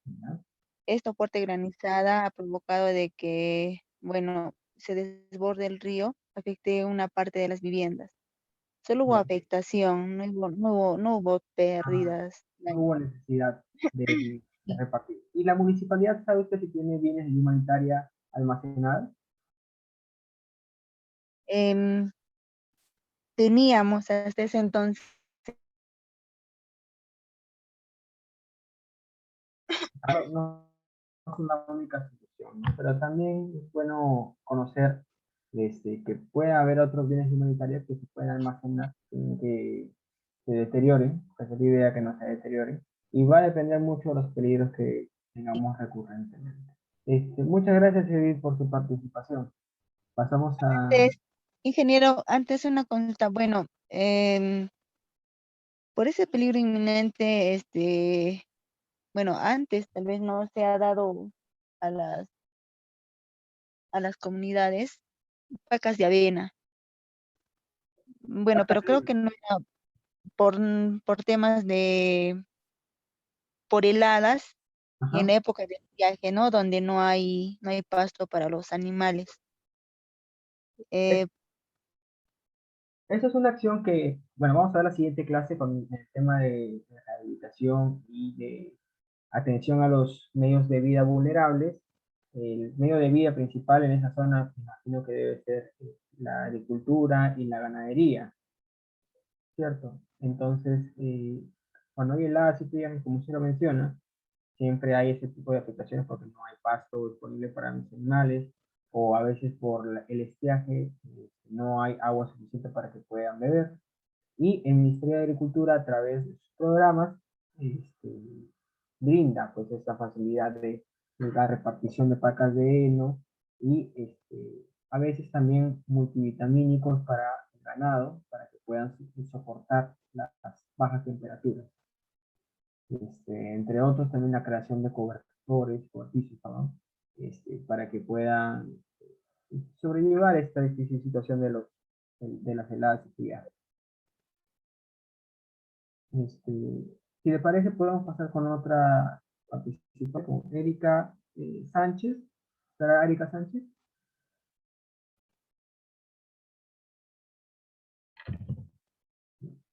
Ya. Esta fuerte granizada ha provocado de que, bueno, se desborde el río, afecte una parte de las viviendas. Solo hubo Ya. afectación, no hubo Ah, pérdidas. no hubo necesidad de repartir. ¿Y la municipalidad sabe usted si tiene bienes de humanitaria almacenados? Em, Teníamos hasta ese entonces. Claro, no es una única solución, ¿no? Pero también es bueno conocer que puede haber otros bienes humanitarios que se pueden almacenar sin que se deterioren, esa es la idea, que no se deterioren, y va a depender mucho de los peligros que tengamos recurrentemente. Muchas gracias, Edith, por su participación. Pasamos a... Antes, ingeniero, antes una consulta. Bueno, por ese peligro inminente, bueno, antes tal vez no se ha dado a las comunidades pacas de avena. Bueno, pero creo que no era por temas por heladas y en Ajá. la época del viaje, ¿no? Donde no hay pasto para los animales. Eh, Esa es una acción que, bueno, vamos a ver la siguiente clase con el tema de rehabilitación y de atención a los medios de vida vulnerables. El medio de vida principal en esa zona, me imagino que debe ser la agricultura y la ganadería, ¿cierto? Entonces, cuando hay heladas y frías, como usted lo menciona, siempre hay ese tipo de afectaciones porque no hay pasto disponible para los animales o a veces por el estiaje no hay agua suficiente para que puedan beber. Y el Ministerio de Agricultura, a través de sus programas, este, brinda pues esta facilidad de la repartición de pacas de heno y a veces también multivitamínicos para el ganado, para que puedan soportar las bajas temperaturas. Entre otros también la creación de cobertores, cobertizos, ¿no? para que puedan sobrellevar esta difícil situación de las heladas y friadas. Si le parece, podemos pasar con otra participante, con Erika Sánchez. ¿Será Erika Sánchez?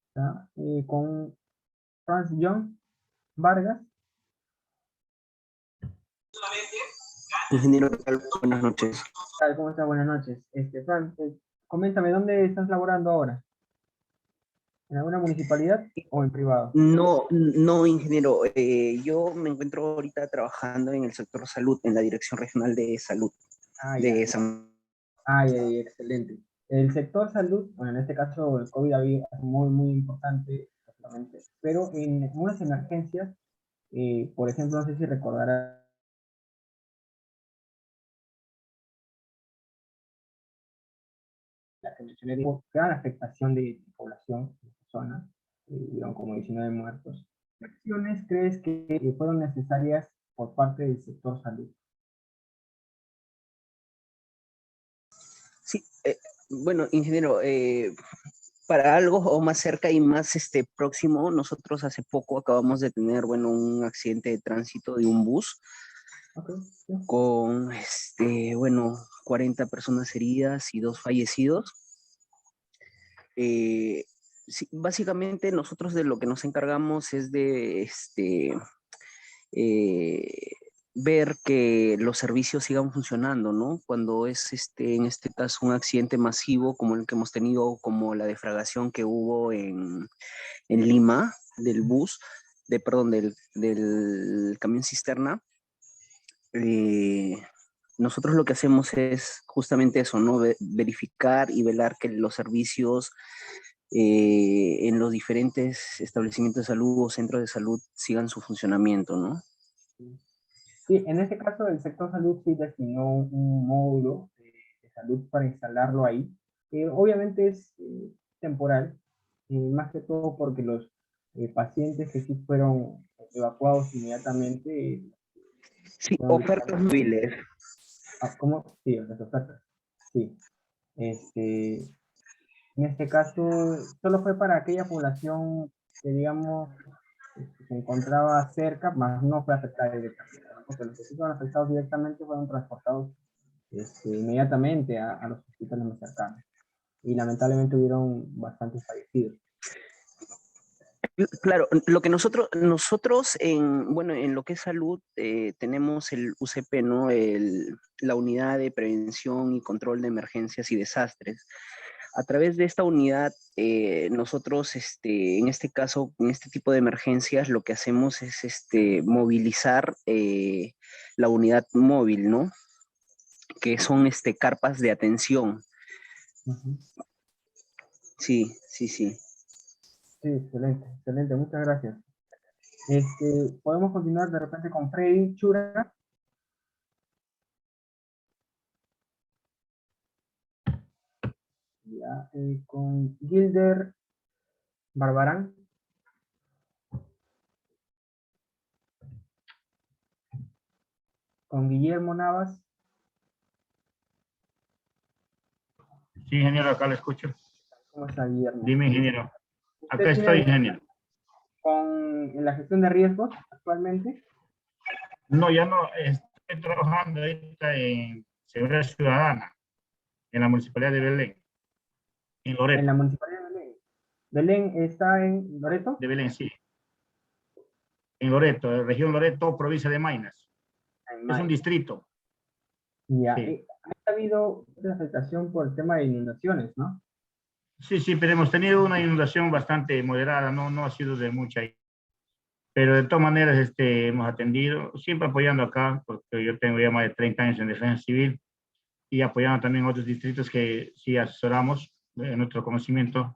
¿Está? Con Franz John Vargas. Ingeniero, ¿qué tal? Buenas noches. ¿Cómo está? Buenas noches. Franz, coméntame, ¿dónde estás laborando ahora? ¿En alguna municipalidad o en privado? No, no, ingeniero. Yo me encuentro ahorita trabajando en el sector salud, en la Dirección Regional de Salud de San... Excelente. El sector salud, bueno, en este caso el COVID es muy, muy importante, pero en unas emergencias, por ejemplo, no sé si recordará la que mencioné, gran afectación de población, de personas, hubieron como 19 muertos. ¿Qué acciones crees que fueron necesarias por parte del sector salud? Sí, bueno, ingeniero, para algo o más cerca y más próximo, nosotros hace poco acabamos de tener, bueno, un accidente de tránsito de un bus con, bueno, 40 personas heridas y 2 fallecidos. Sí, básicamente nosotros de lo que nos encargamos es de ver que los servicios sigan funcionando, ¿no? Cuando es en este caso un accidente masivo como el que hemos tenido, como la defragación que hubo en Lima del bus, del camión cisterna, nosotros lo que hacemos es justamente eso, ¿no? Verificar y velar que los servicios en los diferentes establecimientos de salud o centros de salud sigan su funcionamiento, ¿no? Sí, en este caso el sector salud sí destinó un módulo de salud para instalarlo ahí. Obviamente es temporal, más que todo porque los pacientes que sí fueron evacuados inmediatamente. Sí, ofertas móviles. ¿Cómo? Sí, las ofertas. Sí. En este caso, solo fue para aquella población que, digamos, se encontraba cerca, más no fue afectada directamente, ¿no? Porque los que sí fueron afectados directamente fueron transportados inmediatamente a los hospitales más cercanos. Y lamentablemente hubieron bastantes fallecidos. Claro, lo que nosotros bueno, en lo que es salud, tenemos el UCP, ¿no? La Unidad de Prevención y Control de Emergencias y Desastres. A través de esta unidad, nosotros, en este caso, en este tipo de emergencias, lo que hacemos es movilizar la unidad móvil, ¿no? Que son carpas de atención. Sí, sí, sí. Sí, excelente, excelente, muchas gracias. Podemos continuar de repente con Freddy Chura. Ya, con Gilder Barbarán. Con Guillermo Navas. Sí, ingeniero, acá lo escucho. ¿Cómo está, Guillermo? Dime, ingeniero. Acá estoy, ingeniero. En la gestión de riesgos actualmente? No, ya no. Estoy trabajando ahorita en Seguridad Ciudadana, en la Municipalidad de Belén, en Loreto. En la Municipalidad de Belén. ¿Belén está en Loreto? De Belén, sí. En Loreto, región Loreto, provincia de Maynas. Es un distrito. Ya. Sí. Ha habido una afectación por el tema de inundaciones, ¿no? Sí, sí, pero hemos tenido una inundación bastante moderada, no ha sido de mucha. Pero de todas maneras hemos atendido, siempre apoyando acá, porque yo tengo ya más de 30 años en defensa civil y apoyando también otros distritos que sí asesoramos en nuestro conocimiento.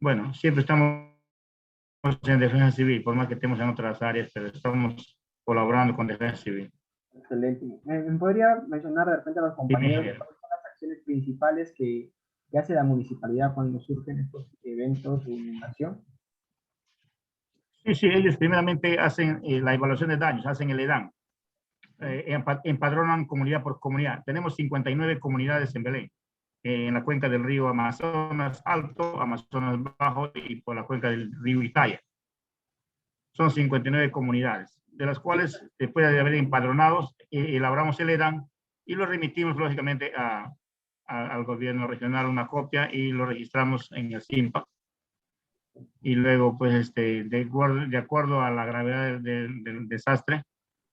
Bueno, siempre estamos en defensa civil, por más que estemos en otras áreas, pero estamos colaborando con defensa civil. Excelente. ¿Me podría mencionar de repente a los compañeros cuáles son las acciones principales que hace la municipalidad cuando surgen estos eventos de inundación? Sí, sí, ellos primeramente hacen la evaluación de daños, hacen el EDAN. empadronan comunidad por comunidad. Tenemos 59 comunidades en Belén, en la cuenca del río Amazonas Alto, Amazonas Bajo y por la cuenca del río Italia. Son 59 comunidades, de las cuales, después de haber empadronados, elaboramos el EDAN y lo remitimos, lógicamente, al gobierno regional una copia y lo registramos en el SIMPA. Y luego, pues, de acuerdo a la gravedad del desastre,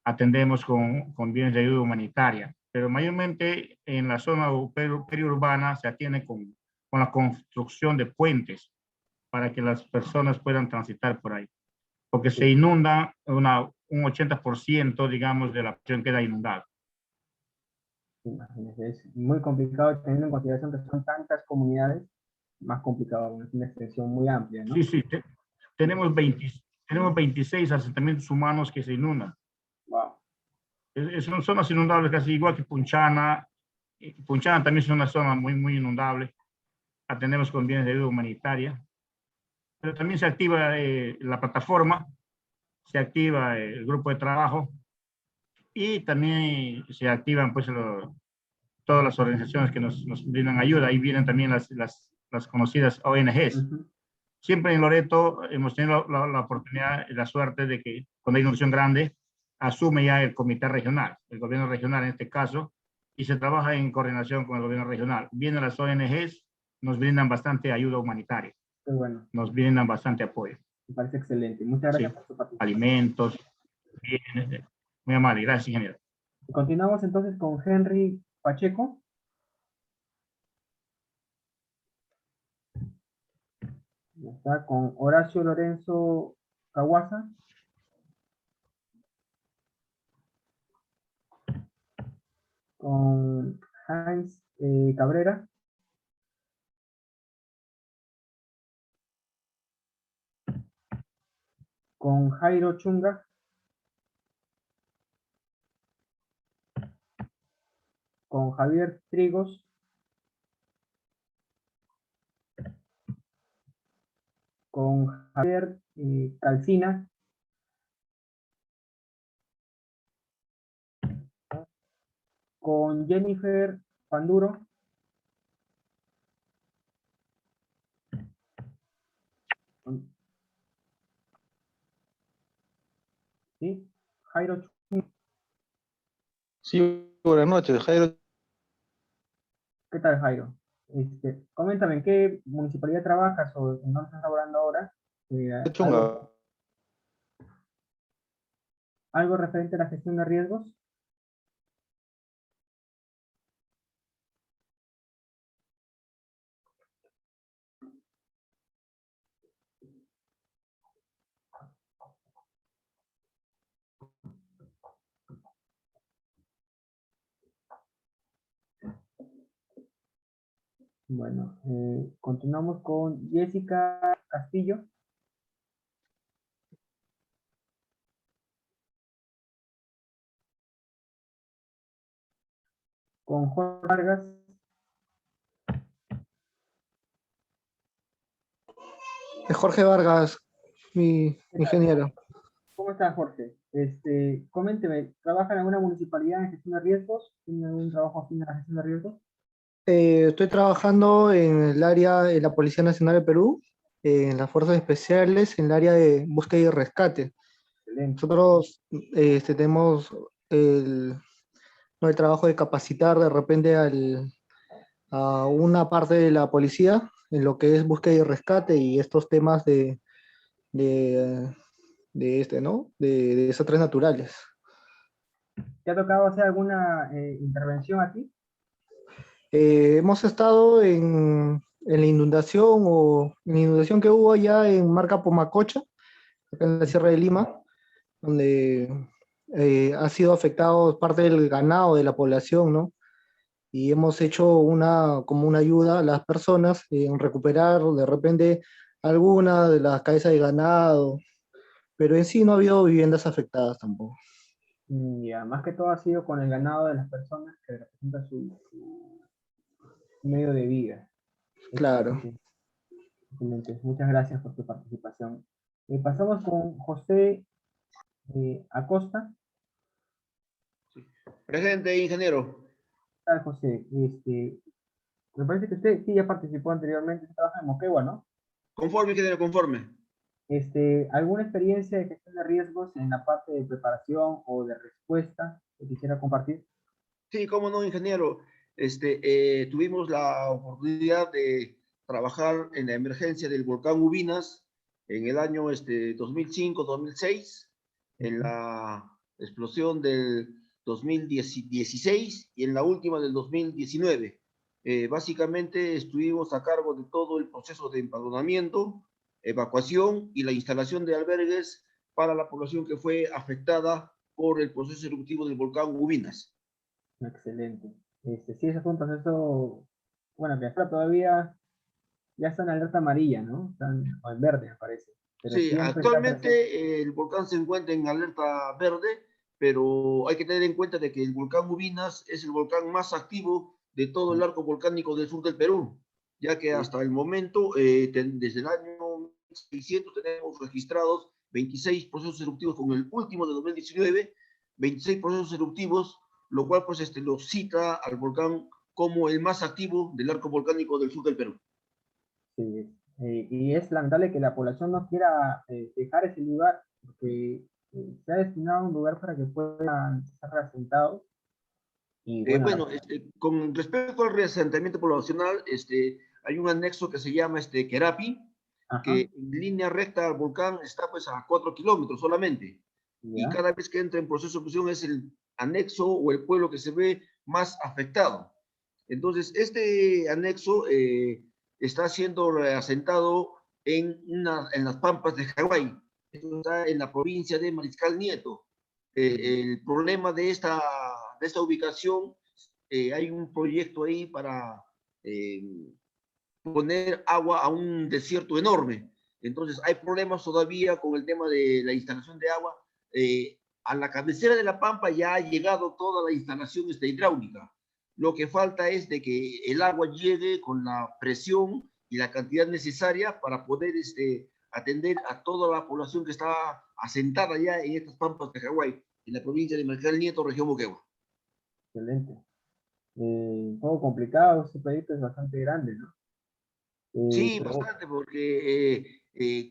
atendemos con bienes de ayuda humanitaria. Pero mayormente en la zona periurbana se atiende con la construcción de puentes para que las personas puedan transitar por ahí. Porque se inunda un 80%, digamos, de la población queda inundada. Imagínense, es muy complicado teniendo en consideración que son tantas comunidades, más complicado, es una extensión muy amplia, ¿no? Sí, sí, tenemos 26 asentamientos humanos que se inundan. Wow. Son zonas inundables casi igual que Punchana. Punchana también es una zona muy, muy inundable. Atendemos con bienes de ayuda humanitaria. Pero también se activa la plataforma, se activa el grupo de trabajo y también se activan pues todas las organizaciones que nos brindan ayuda. Ahí vienen también las conocidas ONGs. Siempre en Loreto hemos tenido la oportunidad y la suerte de que cuando hay inundación grande, asume ya el comité regional, el gobierno regional en este caso, y se trabaja en coordinación con el gobierno regional. Vienen las ONGs, nos brindan bastante ayuda humanitaria. Qué bueno. Nos brindan bastante apoyo. Me parece excelente. Muchas gracias Sí. por su participación. Alimentos, bienes, muy amable. Gracias, ingeniero. Continuamos entonces con Henry Pacheco. Ya está, con Horacio Lorenzo Caguasa. Con Hans Cabrera. Con Jairo Chunga. Con Javier Trigos. Con Javier Calcina. Con Jennifer Panduro. ¿Sí? Jairo Chunga. Sí, buenas noches, Jairo. ¿Qué tal, Jairo? Coméntame, ¿en qué municipalidad trabajas o en dónde estás laborando ahora? Chunga. ¿Algo referente a la gestión de riesgos? Bueno, continuamos con Jessica Castillo. Con Jorge Vargas. Jorge Vargas, mi ingeniero. ¿Cómo está, Jorge? Coménteme, ¿trabaja en alguna municipalidad en gestión de riesgos? ¿Tiene algún trabajo afín a la gestión de riesgos? Estoy trabajando en el área de la Policía Nacional de Perú, en las Fuerzas Especiales, en el área de búsqueda y rescate. Excelente. Nosotros tenemos el trabajo de capacitar de repente a una parte de la policía en lo que es búsqueda y rescate y estos temas de desastres naturales. ¿Te ha tocado hacer alguna intervención a ti? Hemos estado en la inundación que hubo allá en Marca Pumacocha, acá en la Sierra de Lima, donde ha sido afectado parte del ganado de la población, ¿no? Y hemos hecho como una ayuda a las personas en recuperar de repente alguna de las cabezas de ganado, pero en sí no ha habido viviendas afectadas tampoco. Ya, más que todo ha sido con el ganado de las personas que representa su medio de vida. Claro. Excelente. Excelente. Muchas gracias por tu participación. Pasamos con José Acosta. Presente, ingeniero. tal, José? Me parece que usted sí ya participó anteriormente, trabaja en Moquegua, ¿no? Conforme, ingeniero, conforme. ¿Alguna experiencia de gestión de riesgos en la parte de preparación o de respuesta que quisiera compartir? Sí, cómo no, ingeniero. Tuvimos la oportunidad de trabajar en la emergencia del volcán Ubinas en el año 2005-2006, en la explosión del 2016 y en la última del 2019. Básicamente estuvimos a cargo de todo el proceso de empadronamiento, evacuación y la instalación de albergues para la población que fue afectada por el proceso eruptivo del volcán Ubinas. Excelente. Sí, ese fue un proceso, bueno, que está todavía, ya está en alerta amarilla, ¿no? Están, o en verde, me parece. Pero sí, actualmente el volcán se encuentra en alerta verde, pero hay que tener en cuenta de que el volcán Ubinas es el volcán más activo de todo el arco volcánico del sur del Perú, ya que hasta el momento, desde el año 600, tenemos registrados 26 procesos eruptivos, con el último de 2019, 26 procesos eruptivos, lo cual pues lo cita al volcán como el más activo del arco volcánico del sur del Perú. Sí, y es lamentable que la población no quiera dejar ese lugar, porque se ha destinado a un lugar para que puedan ser reasentados. Y bueno, con respecto al reasentamiento poblacional, hay un anexo que se llama Querapi, que en línea recta al volcán está pues a 4 kilómetros solamente. Y cada vez que entra en proceso de erupción es el anexo o el pueblo que se ve más afectado. Entonces, este anexo está siendo asentado en las Pampas de Hawái. Esto está en la provincia de Mariscal Nieto. El problema de esta ubicación, hay un proyecto ahí para poner agua a un desierto enorme. Entonces, hay problemas todavía con el tema de la instalación de agua. A la cabecera de la Pampa ya ha llegado toda la instalación hidráulica. Lo que falta es de que el agua llegue con la presión y la cantidad necesaria para poder atender a toda la población que está asentada ya en estas Pampas de Hawái, en la provincia de Mariscal Nieto, región Moquegua. Excelente. Un poco complicado, este proyecto es bastante grande, ¿no? Sí, bastante, porque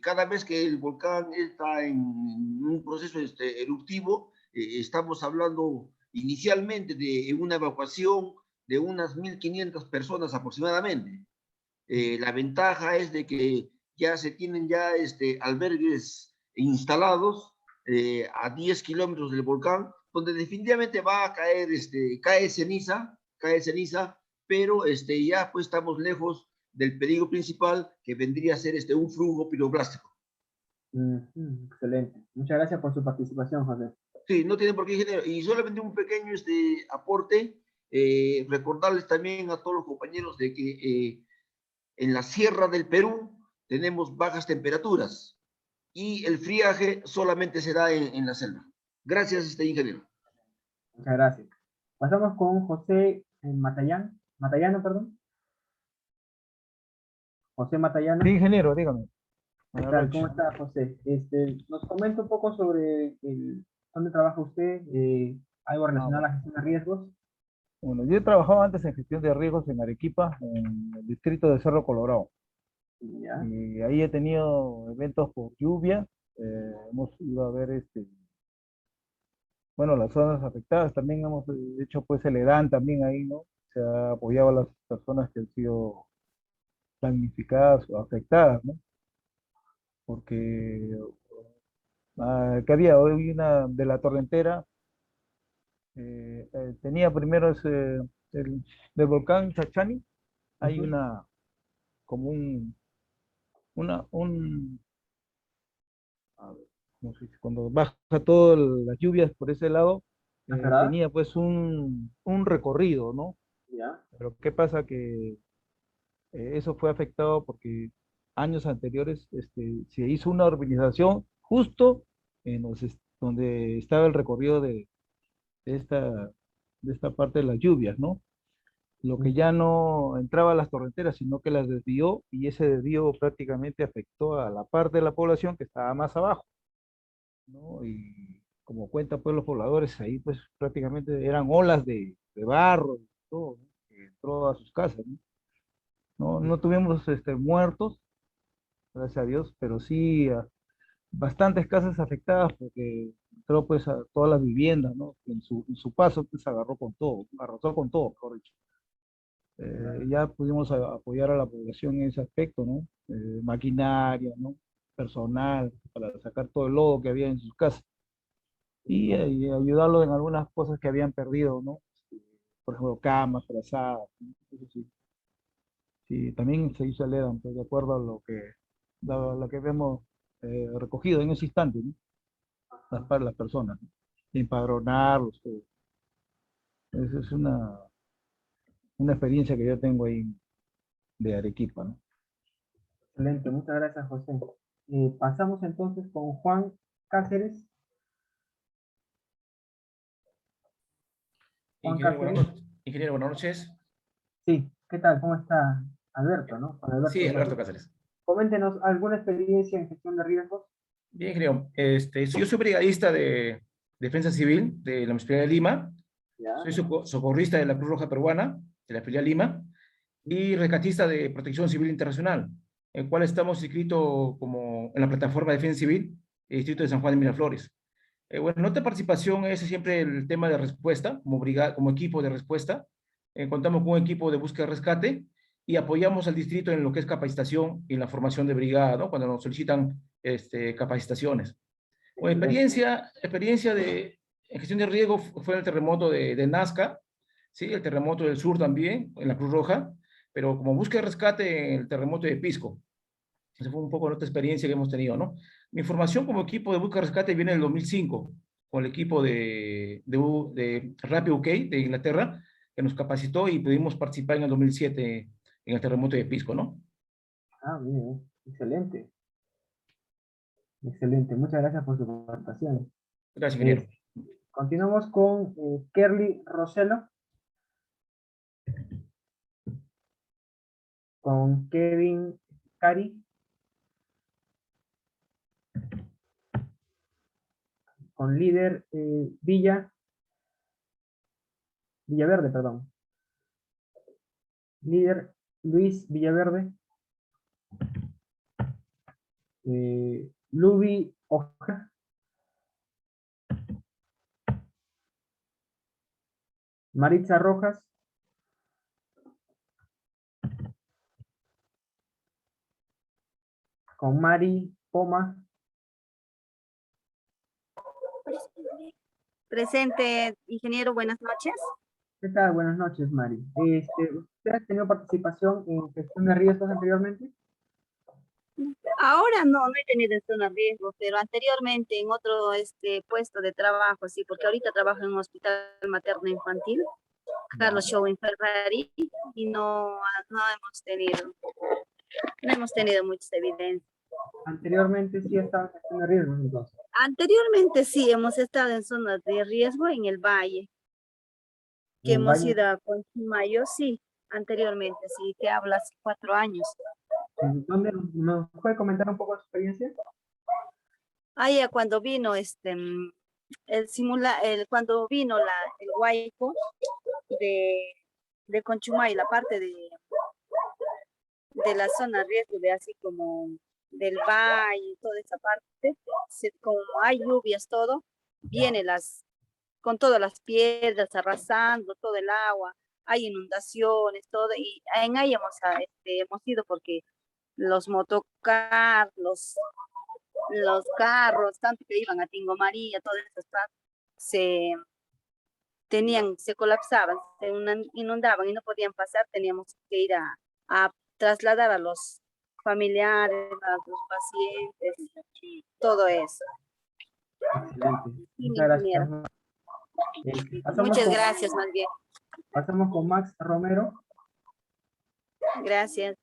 cada vez que el volcán está en un proceso eruptivo, estamos hablando inicialmente de una evacuación de unas 1.500 personas aproximadamente. La ventaja es de que ya se tienen ya albergues instalados a 10 kilómetros del volcán, donde definitivamente va a caer, cae ceniza, pero ya pues estamos lejos del peligro principal, que vendría a ser un flujo piroclástico. Excelente. Muchas gracias por su participación, José. Sí, no tiene por qué, ingeniero. Y solamente un pequeño aporte, recordarles también a todos los compañeros de que en la Sierra del Perú tenemos bajas temperaturas y el friaje solamente se da en la selva. Gracias, ingeniero. Muchas gracias. Pasamos con José Matallano, perdón. José Matallano. Sí, ingeniero, dígame. ¿Qué tal? ¿Cómo está, José? Nos comenta un poco sobre dónde trabaja usted, algo relacionado a la gestión de riesgos. Bueno, yo he trabajado antes en gestión de riesgos en Arequipa, en el distrito de Cerro Colorado. ¿Ya? Y ahí he tenido eventos por lluvia. Hemos ido a ver, bueno, las zonas afectadas. También hemos hecho pues el EDAN también ahí, ¿no? Se ha apoyado a las personas que han sido damnificadas o afectadas, ¿no? Porque que había hoy una de la torrentera, tenía primero del volcán Chachani, hay una, como a ver, ¿cómo se dice? Cuando baja todas las lluvias por ese lado, tenía pues un recorrido, ¿no? ¿Ya? Pero ¿qué pasa? Que eso fue afectado porque años anteriores se hizo una urbanización justo en donde estaba el recorrido de esta parte de las lluvias, ¿no? Lo que ya no entraba a las torrenteras, sino que las desvió, y ese desvío prácticamente afectó a la parte de la población que estaba más abajo, ¿no? Y como cuentan pues los pobladores, ahí pues prácticamente eran olas de barro, y todo, ¿no? Que entró a sus casas, ¿no? No tuvimos muertos, gracias a Dios, pero sí bastantes casas afectadas porque entró pues a todas las viviendas, ¿no? En su paso pues agarró con todo, arrasó con todo, mejor dicho. Ya pudimos apoyar a la población en ese aspecto, ¿no? Maquinaria, ¿no? Personal, para sacar todo el lodo que había en sus casas y ayudarlo en algunas cosas que habían perdido, ¿no? Por ejemplo, camas, frazadas, ¿no? Eso sí. Sí, también se hizo el EDAM, pues, de acuerdo a lo que vemos recogido en ese instante, ¿no? Para las personas, ¿no? Empadronarlos, todo. Esa es una experiencia que yo tengo ahí de Arequipa, ¿no? Excelente, muchas gracias, José. Pasamos entonces con Juan Cáceres. Juan Cáceres. Ingeniero, buenas noches. Sí, ¿qué tal? ¿Cómo está Alberto, no? Juan Alberto Sí, Alberto Velasco. Cáceres. Coméntenos alguna experiencia en gestión de riesgos. Bien, ingeniero. Yo soy brigadista de Defensa Civil de la Municipalidad de Lima. Ya. Soy socorrista de la Cruz Roja Peruana, de la filial Lima, y rescatista de Protección Civil Internacional, en el cual estamos inscritos como en la plataforma de Defensa Civil, el Distrito de San Juan de Miraflores. Bueno, nuestra participación es siempre el tema de respuesta, como equipo de respuesta. Contamos con un equipo de búsqueda y rescate y apoyamos al distrito en lo que es capacitación y en la formación de brigada, ¿no? Cuando nos solicitan capacitaciones. Bueno, experiencia en gestión de riesgo fue el terremoto de Nazca, ¿sí? El terremoto del sur también, en la Cruz Roja, pero como búsqueda y rescate en el terremoto de Pisco. Esa fue un poco nuestra experiencia que hemos tenido, ¿no? Mi formación como equipo de búsqueda y rescate viene del 2005, con el equipo de Rapid UK de Inglaterra, que nos capacitó y pudimos participar en el 2007 en el terremoto de Pisco, ¿no? Ah, bien, excelente. Excelente, muchas gracias por su participación. Gracias, ingeniero. Continuamos con Kerly Roselo, con Kevin Cari, con líder Villaverde, perdón. Líder Luis Villaverde, Lubi Ojeda, Maritza Rojas, con Mari Poma. Presente, ingeniero, buenas noches. ¿Qué tal? Buenas noches, Mari. ¿Usted ha tenido participación en gestión de riesgos anteriormente? Ahora no he tenido zona de riesgo, pero anteriormente en otro puesto de trabajo, sí, porque ahorita trabajo en un hospital materno infantil, Carlos Show en Ferrari, y no hemos tenido muchas evidencias. Anteriormente sí estaba en gestión de riesgos, entonces. Anteriormente sí hemos estado en zonas de riesgo en el valle, que ¿En el hemos valle? ido a Conchimayo, sí, anteriormente, sí, que habla hace 4 años. ¿Dónde nos puede comentar un poco de su experiencia? Allá cuando vino cuando vino el huaico de Conchumay, la parte de la zona riesgo de así como del valle, toda esa parte, como hay lluvias, todo, viene con todas las piedras arrasando, todo el agua, hay inundaciones, todo, y en ahí hemos ido porque los motocar, los carros, tanto que iban a Tingo María, todas esas partes, se colapsaban, se inundaban y no podían pasar, teníamos que ir a trasladar a los familiares, a los pacientes, todo eso. Excelente. Sí, Muchas gracias. ingeniero. Pasamos Gracias, más bien. Pasamos con Max Romero. Gracias.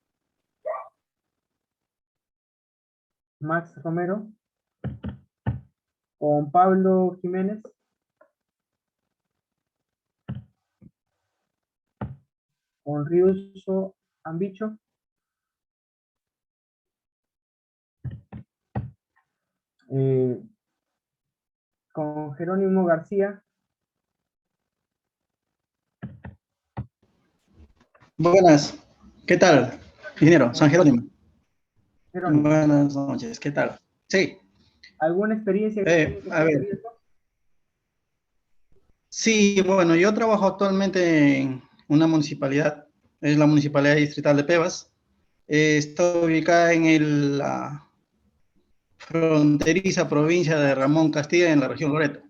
Max Romero. Con Pablo Jiménez. Con Riuso Ambicho. con Jerónimo García. Buenas, ¿qué tal? Ingeniero, San Jerónimo. Jerónimo, Buenas noches, ¿qué tal? Sí, ¿alguna experiencia que tenga con a este ver, riesgo? sí, bueno, yo trabajo actualmente en una municipalidad, es la Municipalidad Distrital de Pebas. Está ubicada en la fronteriza provincia de Ramón Castilla, en la región Loreto.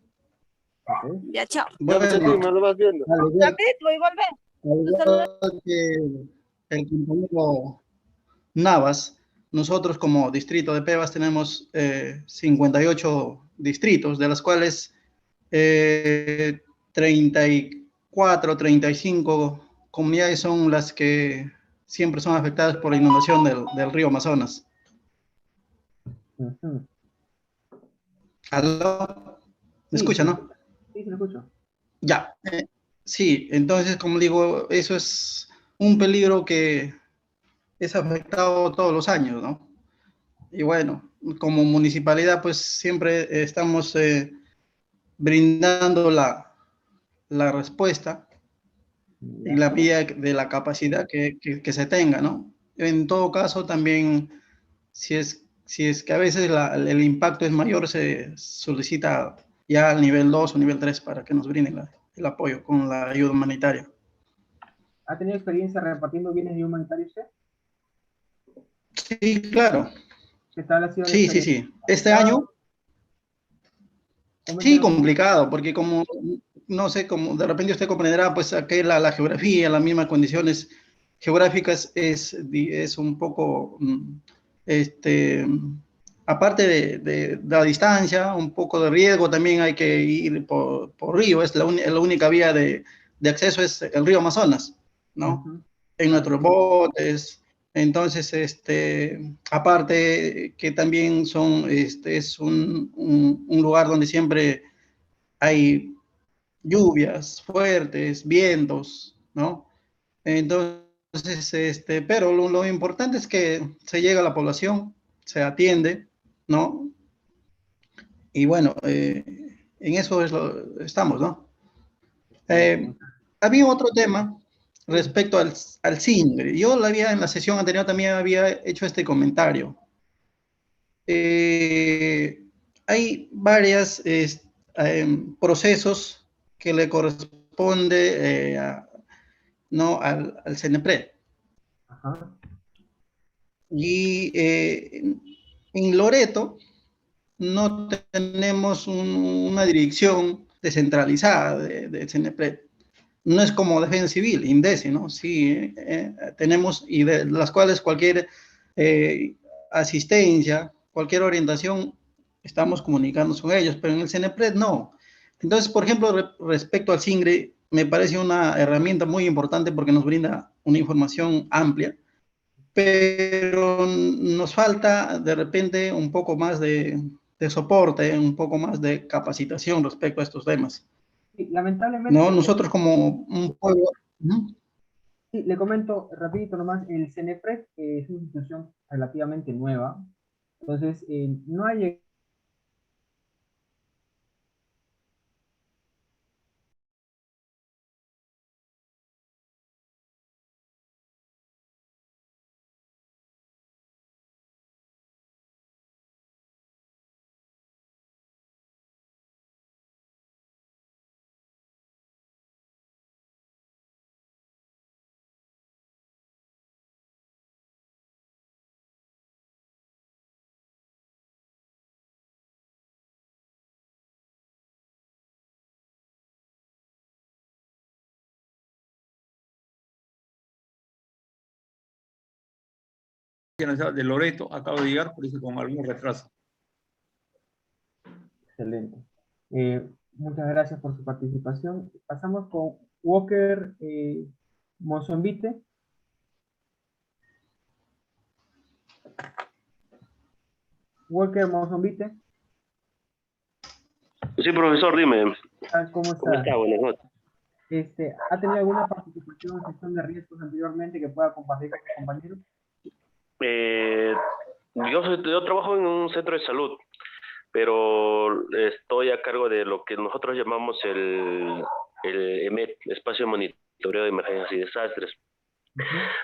Ok. Ya, chao. Bueno, Ya, Beatriz, nos lo vas viendo. al igual, David, voy a volver. al igual que el compañero Navas, nosotros como distrito de Pebas tenemos 58 distritos, de los cuales 34, 35 comunidades son las que siempre son afectadas por la inundación del río Amazonas. Ujú. ¿Aló? ¿Me Sí, escucha, sí, no? sí, se lo escucho. Ya. Sí, entonces, como digo, eso es un peligro que es afectado todos los años, ¿no? Y bueno, como municipalidad, pues siempre estamos brindando la respuesta en Ya. la medida de la capacidad que se tenga, ¿no? En todo caso, también, si es que a veces el impacto es mayor, se solicita ya al nivel 2 o nivel 3 para que nos brinden el apoyo con la ayuda humanitaria. ¿Ha tenido experiencia repartiendo bienes de humanitario usted? Sí, claro. ¿Qué tal ha sido la Sí, sí, experiencia? sí. Este ¿Complicado? año, sí, Coméntenos un poco. complicado, porque como, no sé, como de repente usted comprenderá, pues aquí la geografía, las mismas condiciones geográficas es un poco, este, aparte de la distancia, un poco de riesgo, también hay que ir por río, es la única vía de acceso es el río Amazonas, ¿no? Ujú. En nuestros botes. Entonces, aparte que también es un lugar donde siempre hay lluvias fuertes, vientos, ¿no? Entonces, pero lo importante es que se llega a la población, se atiende, ¿no? Y bueno, en eso estamos, ¿no? Excelente. Había otro tema Sí. respecto al SINGRE. Yo en la sesión anterior también había hecho este comentario. Hay varios procesos que le corresponde ¿no? al CNPRED. Ajá. Y en Loreto no tenemos una dirección descentralizada de CNPRED. No es como Defensa Civil, INDECI, ¿no? Sí, tenemos, y de las cuales cualquier asistencia, cualquier orientación, estamos comunicándonos con ellos, pero en el CNPRED no. Entonces, por ejemplo, respecto al SINGRE, me parece una herramienta muy importante porque nos brinda una información amplia, pero nos falta de repente un poco más de soporte, un poco más de capacitación respecto a estos temas. Sí, lamentablemente, No, nosotros como un pueblo, ¿no? sí, le comento rapidito nomás, el CENEPRED es una institución relativamente nueva, entonces no hay de Loreto, acabo de llegar, por eso con algún retraso. excelente. Muchas gracias por su participación. Pasamos con Walker Mozambite. Walker Mozambite, Sí, profesor, dime. ¿cómo ¿Cómo está? está? Buenas noches. ¿Ha tenido alguna participación en gestión de riesgos anteriormente que pueda compartir con sus compañeros? Yo trabajo en un centro de salud, pero estoy a cargo de lo que nosotros llamamos el EMET, Espacio de Monitoreo de Emergencias y Desastres.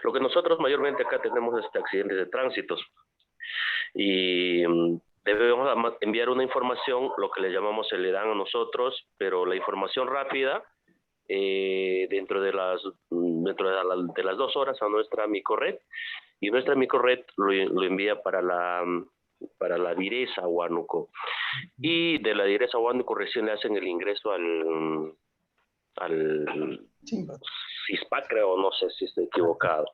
Lo que nosotros mayormente acá tenemos es accidentes de tránsitos y debemos enviar una información, lo que le llamamos el EDAN a nosotros, pero la información rápida dentro de las 2 horas a nuestra microred, y nuestra microred lo envía para la Direza Huánuco, y de la Direza Huánuco recién le hacen el ingreso al CISPAC, creo, no sé si estoy equivocado.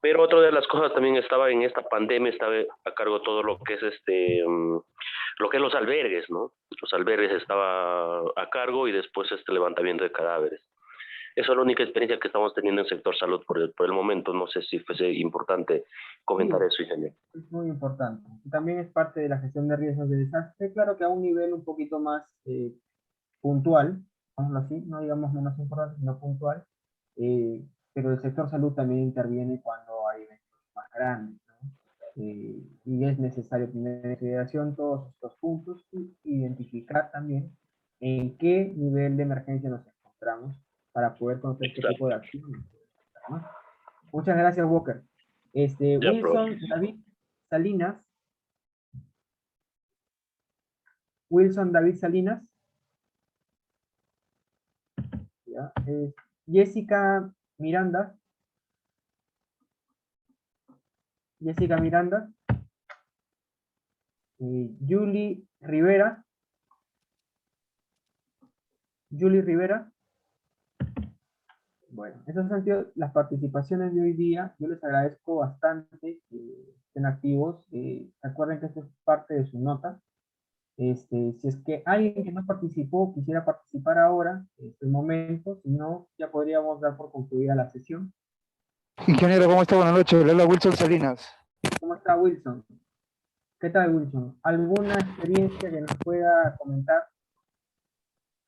Pero otra de las cosas también estaba en esta pandemia, estaba a cargo todo lo que es lo que es los albergues, ¿no? Los albergues estaba a cargo, y después levantamiento de cadáveres. Esa es la única experiencia que estamos teniendo en sector salud por el momento. No sé si fuese importante comentar eso, ingeniero. Es muy importante. También es parte de la gestión de riesgos de desastre, claro que a un nivel un poquito más puntual, digámoslo así, no digamos menos importante, sino puntual, pero el sector salud también interviene cuando hay eventos más grandes, ¿no? Y es necesario tener en consideración todos estos puntos y identificar también en qué nivel de emergencia nos encontramos para poder conocer qué tipo de acciones, ¿no? Muchas gracias, Walker. Wilson David Salinas. Wilson David Salinas. Ya, Jessica Miranda. Jessica Miranda. Julie Rivera. Julie Rivera. Bueno, esas han sido las participaciones de hoy día. Yo les agradezco bastante que estén activos. Recuerden que esto es parte de su nota. Si es que alguien que no participó quisiera participar ahora, es el momento. Si no, ya podríamos dar por concluida la sesión. Ingeniero, ¿cómo está? Buenas noches. Le habla Wilson Salinas. ¿Cómo está, Wilson? ¿Qué tal, Wilson? ¿Alguna experiencia que nos pueda comentar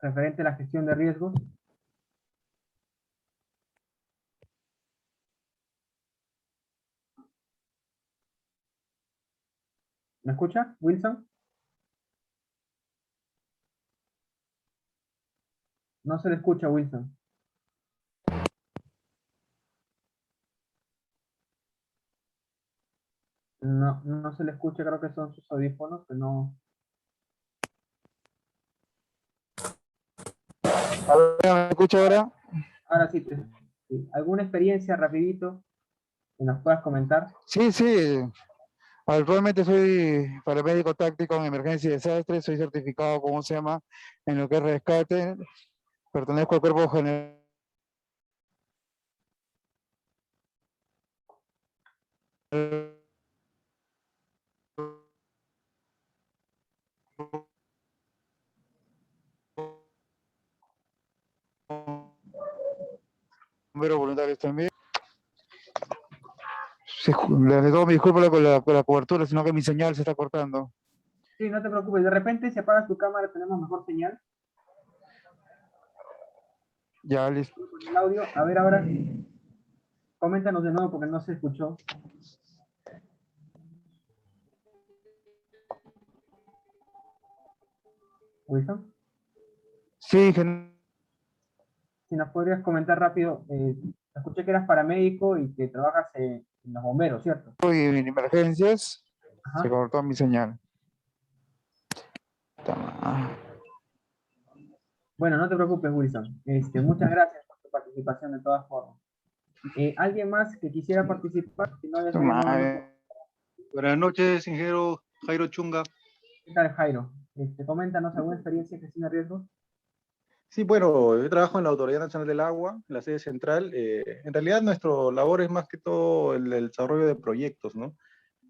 referente a la gestión de riesgos? ¿Me escucha, Wilson? No se le escucha, Wilson. No, no se le escucha, creo que son sus audífonos, que no... ¿Me escucha ahora? Ahora sí, sí. ¿Alguna experiencia rapidito que nos puedas comentar? Sí, sí. Actualmente soy paramédico táctico en emergencia y desastre, soy certificado, ¿cómo se llama?, en lo que es rescate. Pertenezco al cuerpo general. Bomberos voluntarios también. Les doy mi disculpa con la cobertura, sino que mi señal se está cortando. Sí, no te preocupes. De repente, si apagas tu cámara, tenemos mejor señal. Ya, listo. El audio. A ver, ahora. Coméntanos de nuevo porque no se escuchó. ¿Wilson? Sí, si nos podrías comentar rápido, escuché que eras paramédico y que trabajas en los bomberos, ¿cierto? Y en emergencias. Ajá. Se cortó mi señal. Bueno, no te preocupes, Wilson. Muchas gracias por tu participación de todas formas. ¿Alguien más que quisiera participar? Si no, Buenas noches, ingeniero Jairo Chunga. ¿Qué tal, Jairo? Coméntanos alguna experiencia en gestión de riesgos. Sí, bueno, yo trabajo en la Autoridad Nacional del Agua, en la sede central. En realidad, nuestra labor es más que todo el desarrollo de proyectos, ¿no?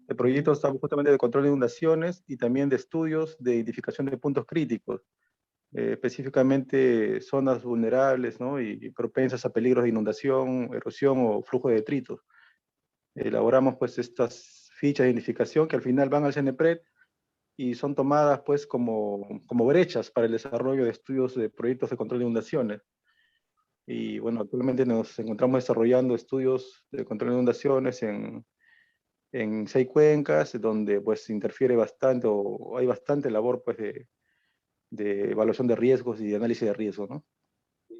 El proyecto está justamente de control de inundaciones y también de estudios de identificación de puntos críticos, específicamente zonas vulnerables, ¿no? y propensas a peligros de inundación, erosión o flujo de detritos. Elaboramos pues estas fichas de identificación que al final van al CENEPRED y son tomadas pues como brechas para el desarrollo de estudios de proyectos de control de inundaciones. Y bueno, actualmente nos encontramos desarrollando estudios de control de inundaciones en en 6 cuencas, donde pues interfiere bastante o hay bastante labor pues de evaluación de riesgos y de análisis de riesgos, ¿no?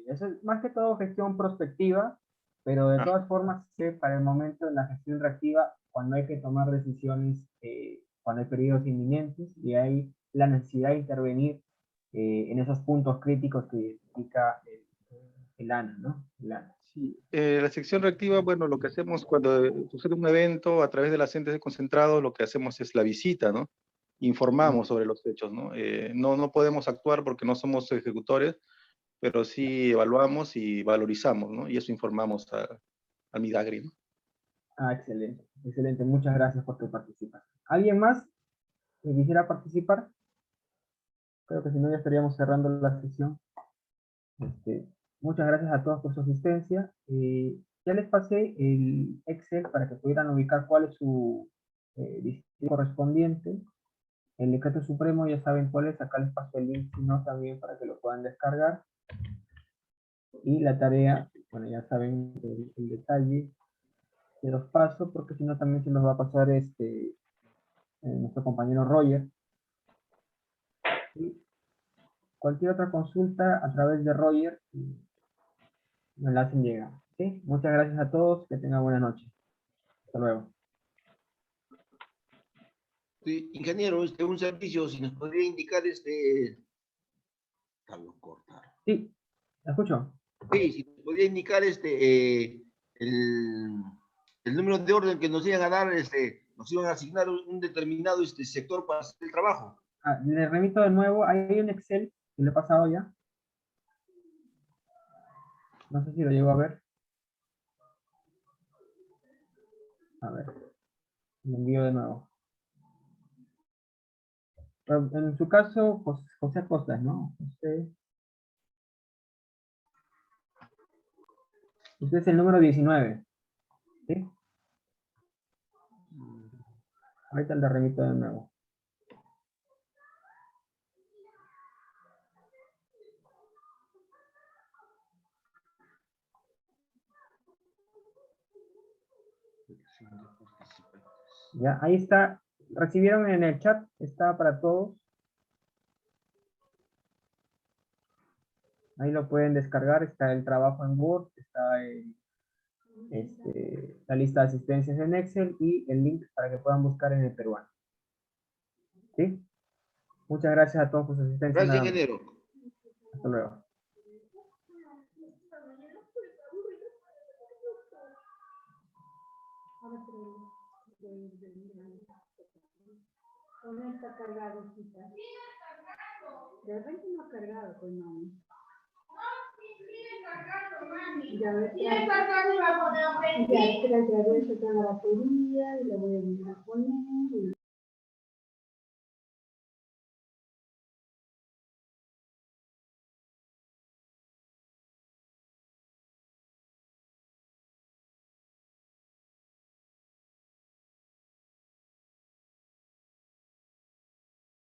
Eso es más que todo gestión prospectiva, pero de todas formas, que para el momento en la gestión reactiva, cuando hay que tomar decisiones, cuando hay periodos inminentes y hay la necesidad de intervenir en esos puntos críticos que identifica el ANA, ¿no? El ANA. Sí, la sección reactiva, bueno, lo que hacemos cuando sucede un evento a través de las entes de concentrado, lo que hacemos es la visita, ¿no? Informamos sobre los hechos, ¿no? No podemos actuar porque no somos ejecutores, pero sí evaluamos y valorizamos, ¿no? Y eso informamos al Midagri, ¿no? Ah, excelente, excelente. Muchas gracias por tu participación. ¿Alguien más que quisiera participar? Creo que si no ya estaríamos cerrando la sesión. Muchas gracias a todos por su asistencia. Ya les pasé el Excel para que pudieran ubicar cuál es su distrito correspondiente. El decreto supremo ya saben cuál es, acá les paso el link, si no también para que lo puedan descargar. Y la tarea, bueno, ya saben el detalle, se los paso porque si no también se los va a pasar nuestro compañero Roger. Y cualquier otra consulta a través de Roger me la hacen llegar. ¿Sí? Muchas gracias a todos, que tengan buena noche. Hasta luego. Sí, ingeniero, un servicio, si nos podría indicar Sí, ¿la escucho? Sí, si nos podría indicar el número de orden que nos iban a dar, nos iban a asignar un determinado sector para hacer el trabajo. Ah, le remito de nuevo, hay un Excel que le he pasado ya. No sé si lo llego a ver. A ver, lo envío de nuevo. Pero en su caso, José Acosta, ¿no? Usted es el número 19. ¿Sí? Ahorita le remito de nuevo. Ya, ahí está. Recibieron en el chat, está para todos. Ahí lo pueden descargar, está el trabajo en Word, está la lista de asistencias en Excel y el link para que puedan buscar en el peruano. ¿Sí? Muchas gracias a todos por su asistencia. Gracias, ingeniero. Hasta luego. ¿O no está cargado, chica? De repente no ha cargado, pues mami. No, sí, sigue cargando, mami. Ya ves, sigue cargando y va a poner a prender. Ya, espera, ya voy a sacar la batería y la voy a volver a poner.